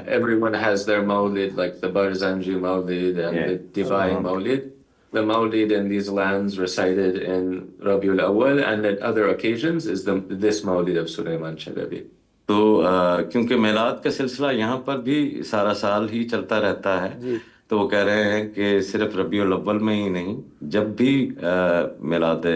everyone has their Mawlid, like the Barzanji Mawlid and the Divine Mawlid. The Mawlid in these lands recited in Rabiul Awwal and at other occasions is this Mawlid of Sulaiman Chalabi. تو کیونکہ میلاد کا سلسلہ یہاں پر بھی سارا سال ہی چلتا رہتا ہے, تو وہ کہہ رہے ہیں کہ صرف ربیع الاول میں ہی نہیں، جب بھی میلاد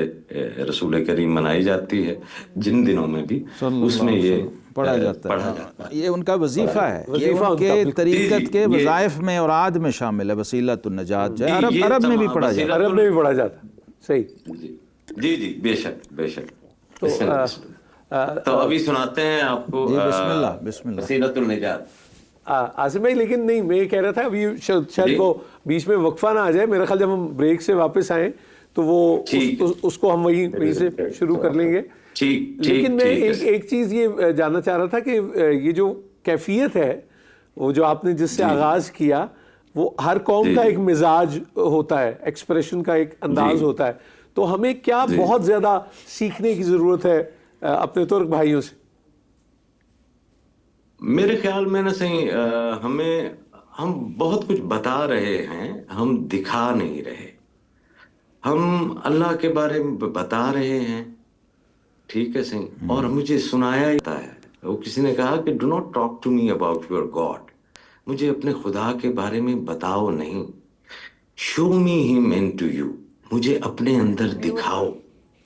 رسول کریم منائی جاتی ہے، جن دنوں میں بھی اس میں یہ پڑھا جاتا ہے. یہ ان کا وظیفہ ہے، یہ ان کے طریقت کے وظائف میں اور عاد میں شامل ہے. وسیلۃ النجات جو ہے عرب میں بھی پڑھا جاتا ہے. عرب میں بھی پڑھا جاتا ہے. صحیح. جی جی بے شک بے شک. تو ابھی سناتے ہیں آپ کو بسم اللہ بسم اللہ. وسیلۃ النجات. عاصم بھائی لیکن نہیں، میں یہ کہہ رہا تھا ابھی شاید وہ بیچ میں وقفہ نہ آ جائے. میرا خیال جب ہم بریک سے واپس آئیں تو وہ اس کو ہم وہیں سے شروع کر لیں گے. لیکن میں ایک چیز یہ جاننا چاہ رہا تھا کہ یہ جو کیفیت ہے، وہ جو آپ نے جس سے آغاز کیا، وہ ہر قوم کا ایک مزاج ہوتا ہے، ایکسپریشن کا ایک انداز ہوتا ہے. تو ہمیں کیا بہت زیادہ سیکھنے کی ضرورت ہے اپنے ترک بھائیوں سے؟ میرے خیال میں نا صحیح، ہم بہت کچھ بتا رہے ہیں، ہم دکھا نہیں رہے. ہم اللہ کے بارے میں بتا رہے ہیں، ٹھیک ہے صحیح، اور مجھے سنایا جاتا ہے. وہ کسی نے کہا کہ do not talk to me about your God, مجھے اپنے خدا کے بارے میں بتاؤ نہیں. شو می ہم ان ٹو یو، مجھے اپنے اندر دکھاؤ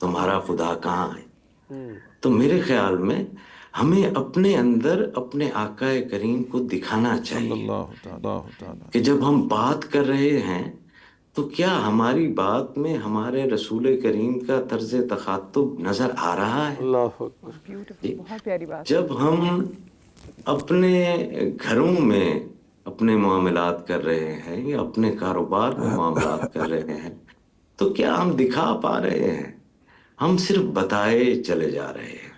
تمہارا خدا کہاں ہے. تو میرے خیال میں ہمیں اپنے اندر اپنے آقا کریم کو دکھانا چاہیے کہ جب ہم بات کر رہے ہیں تو کیا ہماری بات میں ہمارے رسول کریم کا طرز تخاطب نظر آ رہا ہے. اللہ اکبر. بہت پیاری بات. جب ہم اپنے گھروں میں اپنے معاملات کر رہے ہیں یا اپنے کاروبار میں معاملات کر رہے ہیں تو کیا ہم دکھا پا رہے ہیں؟ ہم صرف بتائے چلے جا رہے ہیں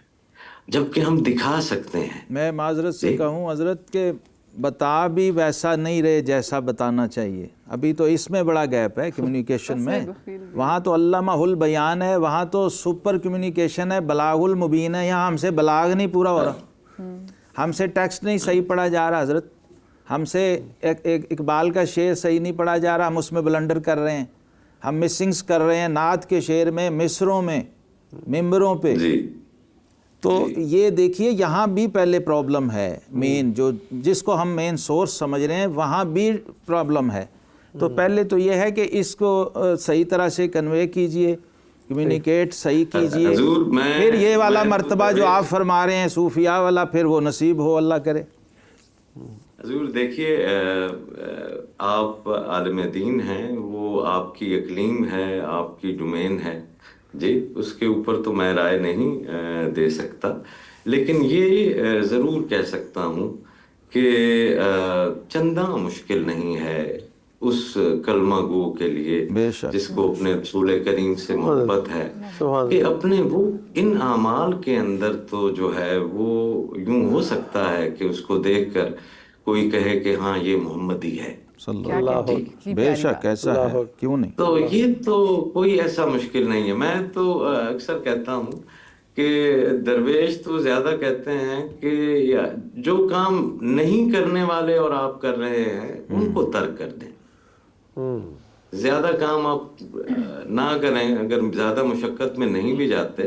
جبکہ ہم دکھا سکتے ہیں. میں معذرت سے کہوں حضرت کہ بتا بھی ویسا نہیں رہے جیسا بتانا چاہیے. ابھی تو اس میں بڑا گیپ ہے کمیونیکیشن میں. وہاں تو علامہ البیان ہے، وہاں تو سپر کمیونیکیشن ہے، بلاغ المبین ہے. یہاں ہم سے بلاغ نہیں پورا ہو رہا، ہم سے ٹیکسٹ نہیں صحیح پڑھا جا رہا حضرت، ہم سے اقبال کا شعر صحیح نہیں پڑھا جا رہا، ہم اس میں بلنڈر کر رہے ہیں، ہم مسنگز کر رہے ہیں نعت کے شعر میں، مصروں میں، ممبروں پہ. تو یہ دیکھیے یہاں بھی پہلے پرابلم ہے مین، جو جس کو ہم مین سورس سمجھ رہے ہیں وہاں بھی پرابلم ہے. تو پہلے تو یہ ہے کہ اس کو صحیح طرح سے کنوے کیجئے، کمیونیکیٹ صحیح کیجئے، پھر یہ والا مرتبہ جو آپ فرما رہے ہیں صوفیاء والا، پھر وہ نصیب ہو، اللہ کرے. حضور دیکھیے، آپ عالم دین ہیں، وہ آپ کی اقلیم ہے، آپ کی ڈومین ہے جی، اس کے اوپر تو میں رائے نہیں دے سکتا. لیکن یہ ضرور کہہ سکتا ہوں کہ چندہ مشکل نہیں ہے اس کلمہ گو کے لیے جس کو اپنے رسول کریم سے محبت ہے کہ اپنے وہ ان اعمال کے اندر تو جو ہے وہ یوں ہو سکتا ہے کہ اس کو دیکھ کر کوئی کہے کہ ہاں یہ محمدی ہے. بے شک ایسا ہے، کیوں نہیں. تو یہ تو کوئی ایسا مشکل نہیں ہے. میں تو اکثر کہتا ہوں کہ درویش تو زیادہ کہتے ہیں کہ جو کام نہیں کرنے والے اور آپ کر رہے ہیں ان کو ترک کر دیں. زیادہ کام آپ نہ کریں، اگر زیادہ مشقت میں نہیں بھی جاتے،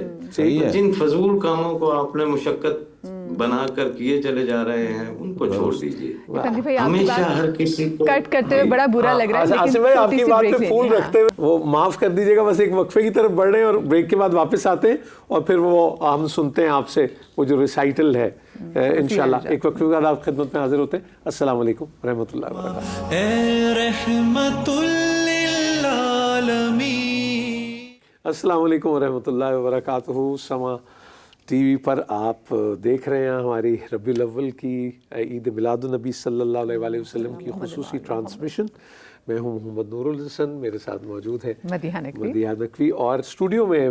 جن فضول کاموں کو آپ نے مشقت بنا کر کیے چلے جا رہے ہیں ان کو چھوڑ دیجیے. ہمیشہ ہر کسی کو کٹ کرتے ہوئے بڑا برا لگ رہا ہے، عاصم بھائی آپ کی بات پہ پھول رکھتے ہوئے وہ معاف کر دیجیے گا، بس ایک وقفے کی طرف بڑھ رہے ہیں اور بریک کے بعد واپس آتے ہیں اور پھر وہ ہم سنتے ہیں آپ سے وہ جو ریسائٹل ہے انشاءاللہ. ایک وقفے کے بعد آپ خدمت میں حاضر ہوتے ہیں. السلام علیکم رحمۃ اللہ وبرکاتہ. اے رحمت للعالمین. السلام علیکم ورحمۃ اللہ وبرکاتہ. سما ٹی وی پر آپ دیکھ رہے ہیں ہماری ربیع الاول کی عید میلاد النبی صلی اللہ علیہ وآلہ وسلم کی خصوصی ٹرانسمیشن. میں ہوں محمد نور الحسن، میرے ساتھ موجود ہیں مدیحہ نقوی، اور اسٹوڈیو میں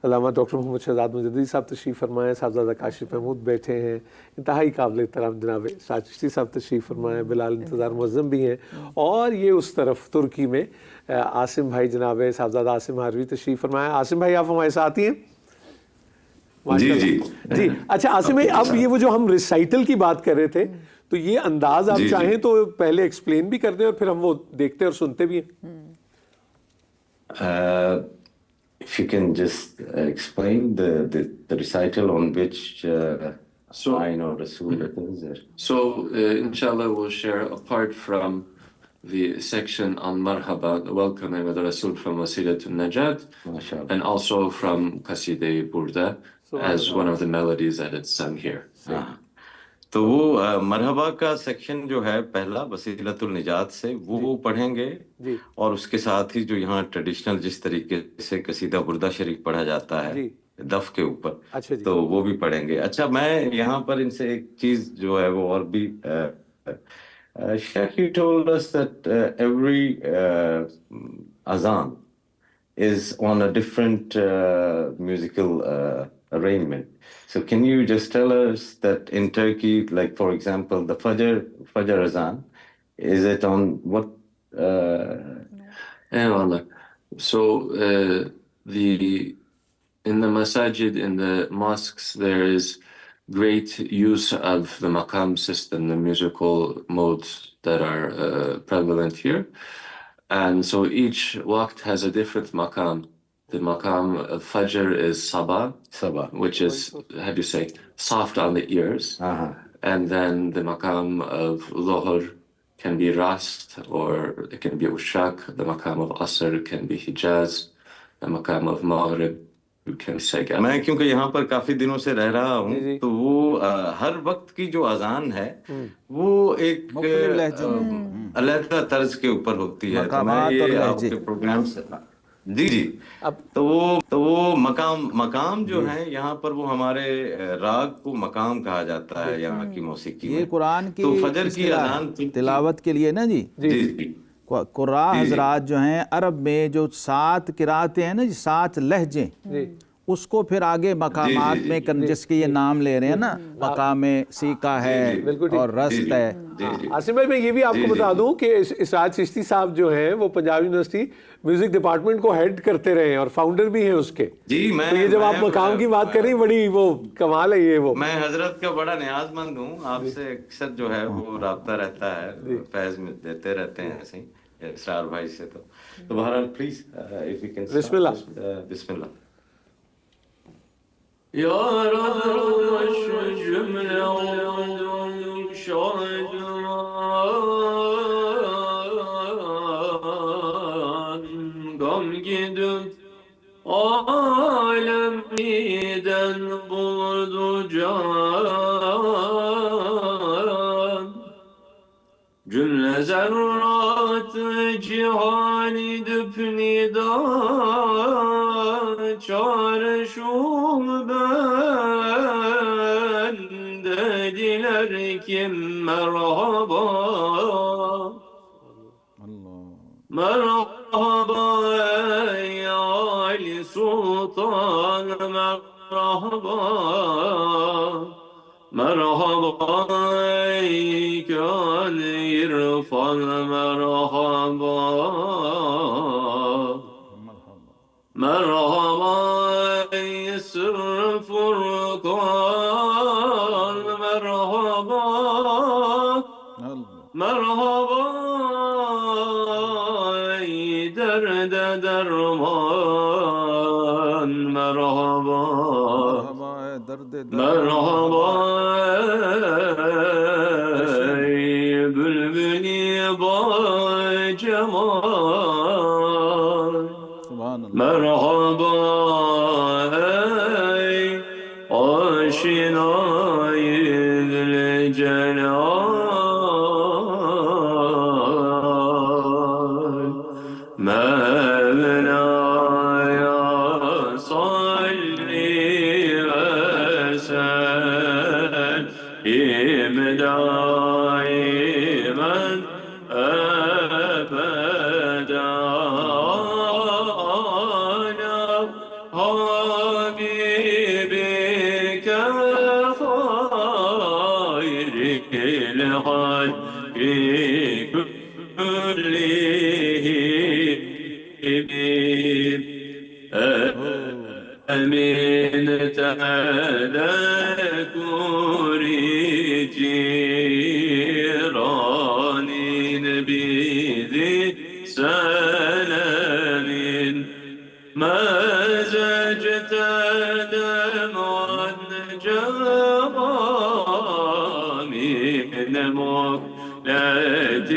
علامہ ڈاکٹر محمد شہزاد مجددی صاحب تشریف فرمائے، صاحبزادہ کاشف محمود بیٹھے ہیں، انتہائی قابل احترام جناب سعد چشتی صاحب تشریف فرمائے، بلال انتظار معظم بھی ہیں، اور یہ اس طرف ترکی میں عاصم بھائی جناب صاحبزادہ عاصم ہاروی تشریف فرمائے. عاصم بھائی آپ ہمارے ساتھ ہی ہیں؟ جی اچھا عاصم بھائی، اب یہ وہ جو ہم ریسائٹل کی بات کر رہے تھے تو یہ انداز آپ چاہیں تو پہلے ایکسپلین بھی کر دیں اور پھر ہم وہ دیکھتے اور سنتے بھی ہیں. If you can just explain the recital on which sign or Rasul it is. So inshallah we'll share apart from the section on Marhaba, welcoming the Rasul from Wasilatul Najat, and also from Qaside Burda as one of the melodies that it's sung here. تو وہ مرحبا کا section جو ہے پہلا وسیلۃ النجات سے وہ پڑھیں گے اور اس کے ساتھ ہی جو یہاں ٹریڈیشنل جس طریقے سے قصیدہ بردہ شریف پڑھا جاتا ہے دف کے اوپر تو وہ بھی پڑھیں گے. اچھا میں یہاں پر ان سے ایک چیز جو ہے وہ اور بھی Sheikh, you told us that every azan is on a different musical arrangement. So can you just tell us that in Turkey, like for example, the Fajr azan, is it on what? Eyvallah. So in the masajid, in the mosques, there is great use of the maqam system, the musical modes that are prevalent here. And so each waqt has a different maqam. The maqam of Fajr is Sabah, which is, how do you say, soft on the ears. And then the maqam of Dhuhr can be Rast, or it can be Ushak. The maqam of Asr can be Hijaz. The maqam of Maghrib can say Gab. میں کیونکہ یہاں پر کافی دنوں سے رہ رہا ہوں تو وہ ہر وقت کی جو اذان ہے وہ ایک علیحدہ طرز کے اوپر ہوتی ہے. آپ کے پروگرام سے جی تو وہ مقام جو ہے یہاں پر وہ ہمارے راگ کو مقام کہا جاتا ہے یہاں کی موسیقی میں. یہ قرآن کی فجر کی اذان تلاوت کے لیے نا جی قراء حضرات جو ہیں عرب میں جو 7 قراتیں ہیں نا جی 7 لہجے اس کو پھر آگے مقامات میں جس کے یہ نام لے رہے ہیں نا مقام سیکا ہے اور رست ہے. عاصم بھائی میں یہ بھی آپ کو بتا دوں کہ اسرار چشتی صاحب جو ہیں وہ پنجاب یونیورسٹی میوزک ڈپارٹمنٹ کو ہیڈ کرتے رہے ہیں اور فاؤنڈر بھی ہیں اس کے. جی میں یہ جب آپ مقام کی بات کر رہی بڑی وہ کمال ہے. یہ وہ میں حضرت کا بڑا نیاز مند ہوں. آپ سے اکثر جو ہے وہ رابطہ رہتا ہے فیض میں دیتے رہتے ہیں ایسے ہی اسرار بھائی سے. تو بہرحال پلیز بسم اللہ. بسم اللہ. يا رب جملة شهدان gam gidip alemiden buldu can cümle zerrat cihan edip nida çağrışım ben dediler ki merhaba merhaba ey Ali Sultan merhaba merhaba ey kân irfan merhaba merhaba ey sır furkan merhaba merhaba ey derde derman merhaba merhaba ey bülbül-i bacemal merhaba ey aşinayı celal Mevla'ya salli ve sellim daimen ebeden Habibike hayril halki kullihim emin tedekuri ciranin bizi selemin مزجت دمعا جرى من مقلة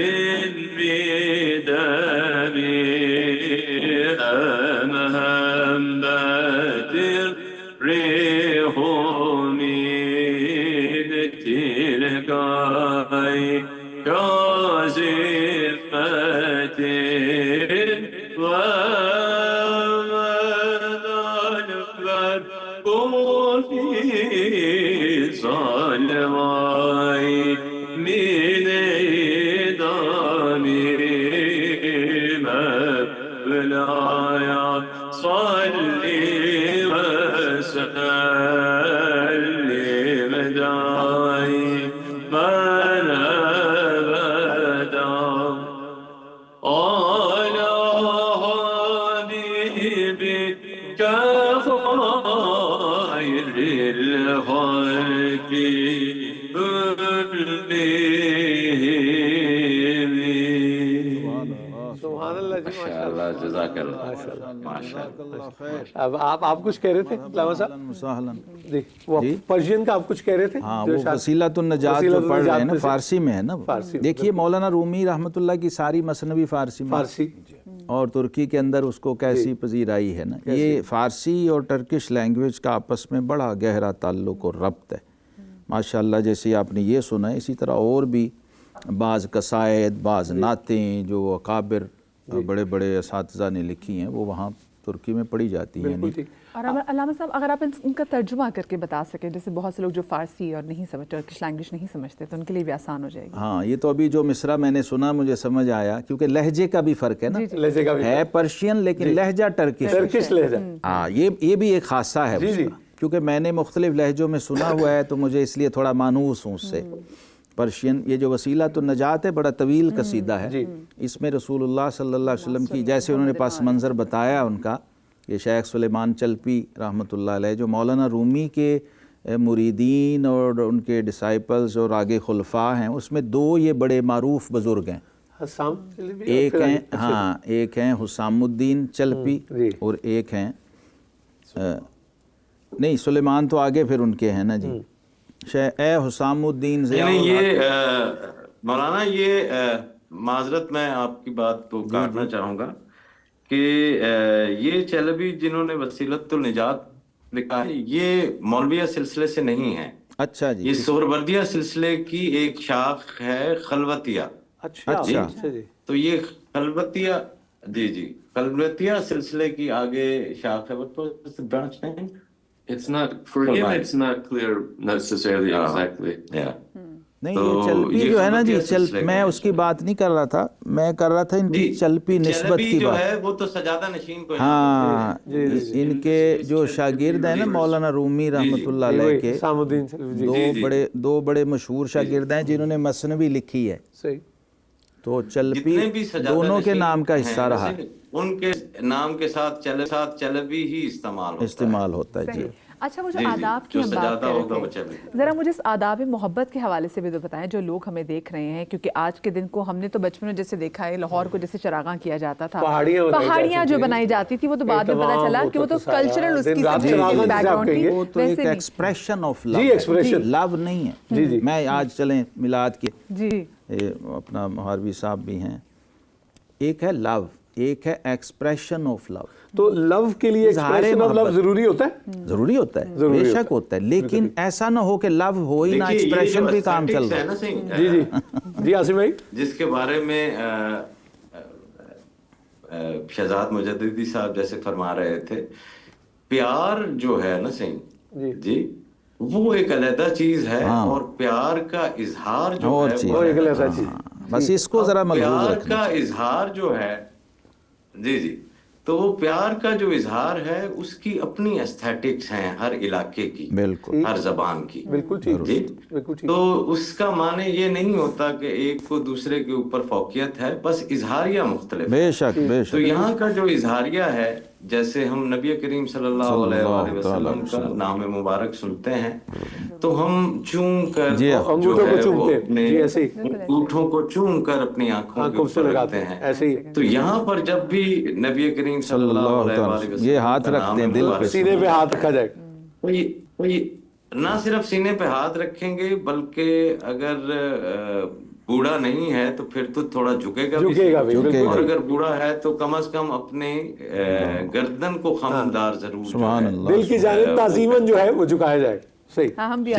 قوفي صلواي من دامي مولاي صلي وسلم دائما أبدا على حبيبك خير الخلق سبحان اللہ جی، ماشاء اللہ، جزاک اللہ، ماشاء اللہ۔ اب آپ کچھ کہہ رہے تھے علامہ صاحب؟ مساہلاً جی، وہ پرشین کا آپ کچھ کہہ رہے تھے؟ ہاں، وہ وسیلۃ النجات جو پڑھ رہے ہیں نا، فارسی میں ہے نا۔ دیکھیے مولانا رومی رحمۃ اللہ کی ساری مثنوی فارسی میں، اور ترکی کے اندر اس کو کیسی پذیرائی ہے نا۔ یہ فارسی اور ٹرکش لینگویج کا آپس میں بڑا گہرا تعلق اور ربط ہے ماشاءاللہ۔ جیسے آپ نے یہ سنا ہے، اسی طرح اور بھی بعض قصائد، بعض نعتیں جو اکابر بڑے بڑے اساتذہ نے لکھی ہیں، وہ وہاں ترکی میں پڑھی جاتی ہیں۔ اور علامہ صاحب اگر آپ ان کا ترجمہ کر کے بتا سکیں، جیسے بہت سے لوگ جو فارسی اور نہیں سمجھ، ٹرکش لینگویج نہیں سمجھتے، تو ان کے لیے بھی آسان ہو جائے گی۔ ہاں، یہ تو ابھی جو مصرع میں نے سنا مجھے سمجھ آیا، کیونکہ لہجے کا بھی فرق ہے نا، لہجے کا بھی ہے پرشین لیکن لہجہ ٹرکش لہجہ۔ ہاں، یہ بھی ایک خاصہ ہے اس کا، کیونکہ میں نے مختلف لہجوں میں سنا ہوا ہے، تو مجھے اس لیے تھوڑا مانوس ہوں اس سے۔ پرشین یہ جو وسیلۃ النجات ہے بڑا طویل قصیدہ ہے، اس میں رسول اللہ صلی اللہ علیہ وسلم کی، جیسے انہوں نے پس منظر بتایا ان کا، یہ شیخ سلیمان چلپی رحمۃ اللہ علیہ جو مولانا رومی کے مریدین اور ان کے ڈسائپلز اور آگے خلفاء ہیں، اس میں دو یہ بڑے معروف بزرگ ہیں۔ ایک ہیں حسام الدین چلپی اور ایک ہیں نہیں، سلیمان تو آگے پھر ان کے ہیں نا جی، اے حسام الدین یہ مولانا، یہ معذرت میں آپ کی بات کو کاٹنا چاہوں گا کہ یہ چلبی جنہوں نے وسیلۃ النجات لکھا ہے، یہ مولویہ سلسلے سے نہیں ہے۔ اچھا جی، یہ سہروردیہ سلسلے کی ایک شاخ ہے، خلوتیہ۔ اچھا، تو یہ خلوتیہ، جی خلوتیہ سلسلے کی آگے شاخ ہے۔ برانچ نہیں، It's not, for him it's not clear necessarily exactly. Yeah. نہیں، یہ چلپی جو ہے نا جی، میں اس کی بات نہیں کر رہا تھا، میں کر رہا تھا ان کی چلپی نسبت کی جو بات۔ ہے وہ تو سجادہ نشین کو، ہاں، ان کے جو شاگرد ہیں نا مولانا رومی رحمۃ اللہ علیہ کے، دو بڑے مشہور شاگرد ہیں جنہوں نے مثنوی لکھی ہے، تو چلپی دونوں کے نام کا حصہ رہا، ان کے نام کے ساتھ چلبی ہی استعمال ہوتا ہے جی۔ اچھا، وہ جو آداب کی ہم بات کر رہے تھے، ذرا مجھے اس آداب محبت کے حوالے سے بھی تو بتائیں، جو لوگ ہمیں دیکھ رہے ہیں، کیونکہ آج کے دن کو ہم نے تو بچپن میں جیسے دیکھا ہے، لاہور کو جیسے چراغاں کیا جاتا تھا، پہاڑیاں جو بنائی جاتی تھی، وہ تو بعد میں پتہ چلا کہ وہ تو کلچرل اس کی بیک گراؤنڈ تھی، وہ تو ایک ایکسپریشن آف لو، لو نہیں ہے۔ میں آج چلیں میلاد کے، اپنا محاربی صاحب بھی ہیں، ایک ہے لو، ایک ہے ایکسپریشن آف لو۔ تو لو کے لیے ایکسپریشن آف لو ضروری ہوتا ہے؟ ضروری ہوتا ہے، بے شک ہوتا ہے، لیکن ایسا نہ ہو کہ لو ہو ہی نہ، ایکسپریشن بھی کام چل رہا ہے۔ جی عاصم بھائی، جس کے بارے میں شہزاد مجددی صاحب جیسے فرما رہے تھے، پیار جو ہے نا صحیح جی، وہ ایک علیحدہ چیز ہے، اور پیار کا اظہار جو ہے وہ ایک علیحدہ چیز ہے۔ بس اس کو ذرا ملحوظ رکھنا، پیار کا اظہار جو ہے جی، تو وہ پیار کا جو اظہار ہے اس کی اپنی ایستھیٹکس ہیں، ہر علاقے کی، بالکل ہر زبان کی، بالکل ٹھیک، تو اس کا معنی یہ نہیں ہوتا کہ ایک کو دوسرے کے اوپر فوقیت ہے، بس اظہاریہ مختلف، بے شک بے شک۔ تو یہاں کا جو اظہاریہ ہے، جیسے ہم نبی کریم صلی اللہ علیہ وآلہ وسلم کا نام مبارک سنتے ہیں تو ہم چوم کر جو ہے وہ اپنے انگوٹھوں کو چوم کر اپنی آنکھوں کے اوپر رکھتے ہیں، تو یہاں پر جب بھی نبی کریم صلی اللہ علیہ وآلہ وسلم یہ ہاتھ رکھتے ہیں دل پہ، سینے پہ ہاتھ رکھا جائے، نہ صرف سینے پہ ہاتھ رکھیں گے بلکہ اگر بوڑھا نہیں ہے تو پھر تو تھوڑا جھکے گا بھی، اور اگر بوڑھا ہے تو کم از کم اپنے گردن کو خمدار ضرور، دل کی جانب تعظیماً جو ہے وہ جھکایا جائے، صحیح، ہم بھی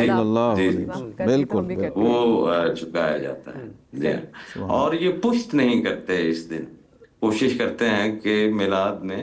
بالکل وہ جھکایا جاتا ہے، اور یہ پشت نہیں کرتے، اس دن کوشش کرتے ہیں کہ میلاد میں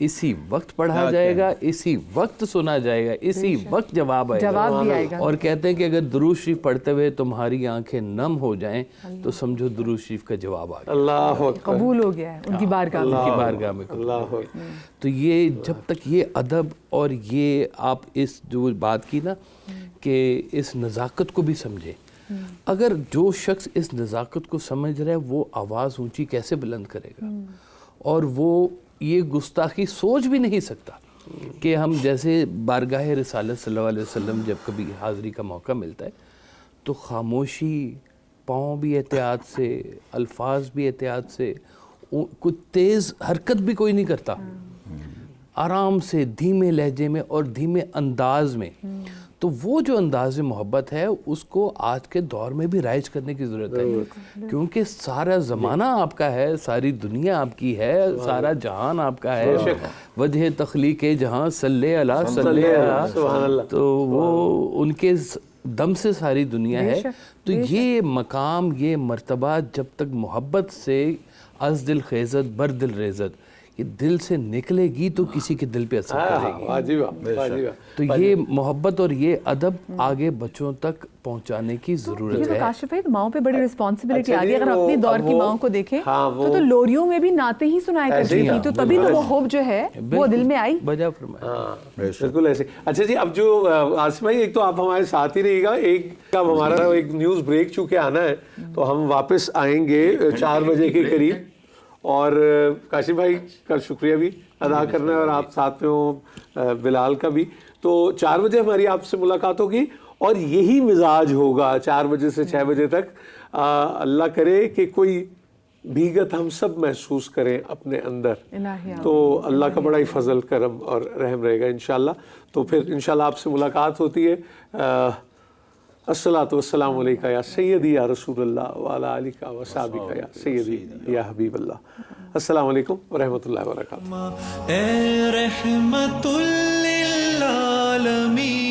اسی وقت پڑھا جائے گا, اسی وقت سنا جائے گا, اسی وقت جواب آئے گا. اور کہتے ہیں کہ اگر درود شریف پڑھتے ہوئے تمہاری آنکھیں نم ہو جائیں تو سمجھو درود شریف کا جواب آ گیا, اللہ اکبر, قبول ہو گیا ہے ان کی بارگاہ میں. تو یہ جب تک یہ ادب اور یہ آپ اس جو بات کی نا کہ اس نزاکت کو بھی سمجھیں, اگر جو شخص اس نزاکت کو سمجھ رہا ہے وہ آواز اونچی کیسے بلند کرے گا, اور وہ یہ گستاخی سوچ بھی نہیں سکتا کہ ہم جیسے بارگاہ رسالت صلی اللہ علیہ وسلم جب کبھی حاضری کا موقع ملتا ہے تو خاموشی, پاؤں بھی احتیاط سے, الفاظ بھی احتیاط سے, کوئی تیز حرکت بھی کوئی نہیں کرتا, آرام سے دھیمے لہجے میں اور دھیمے انداز میں. تو وہ جو انداز محبت ہے اس کو آج کے دور میں بھی رائج کرنے کی ضرورت ہے, کیونکہ سارا زمانہ آپ کا ہے, ساری دنیا آپ کی ہے, سارا جہان آپ کا ہے. وجہ تخلیق جہاں صلی اللہ صلی اللہ, تو وہ ان کے دم سے ساری دنیا ہے. تو یہ مقام, یہ مرتبہ جب تک محبت سے از دل خیزت بر دل ریزت یہ دل سے نکلے گی تو کسی کے دل پہ اثر کرے گی. تو یہ محبت اور یہ ادب آگے بچوں تک پہنچانے کی ضرورت ہے. کاشف بھائی, ماؤں پہ بڑی رسپانسبلٹی آ گئی. اگر اپنی دور کی ماؤں کو دیکھیں تو لوریوں میں بھی نعتیں ہی سنایا کرتی تھی, تو تبھی تو وہ حب جو ہے وہ دل میں آئی. بجا فرمایا, بالکل ایسے. اچھا جی, اب جو آصف بھائی, ایک تو آپ ہمارے ساتھ ہی رہیے گا, ایک کا ہمارا ایک نیوز بریک چونکہ آنا ہے تو ہم واپس آئیں گے 4 بجے کے قریب, اور کاشف بھائی کا شکریہ بھی ادا کرنا ہے اور آپ ساتھ میں ہوں بلال کا بھی. تو 4 بجے ہماری آپ سے ملاقات ہوگی اور یہی مزاج ہوگا 4 بجے سے 6 بجے تک. اللہ کرے کہ کوئی بھیگت ہم سب محسوس کریں اپنے اندر, تو اللہ کا بڑا ہی فضل کرم اور رحم رہے گا انشاءاللہ. تو پھر انشاءاللہ آپ سے ملاقات ہوتی ہے. الصلاۃ والسلام علیکہ یا سیدی یا رسول اللہ وعلی آلکہ و صحبہ یا سیدی یا حبیب اللہ. السلام علیکم ورحمۃ اللہ وبرکاتہ. اے رحمت للعالمین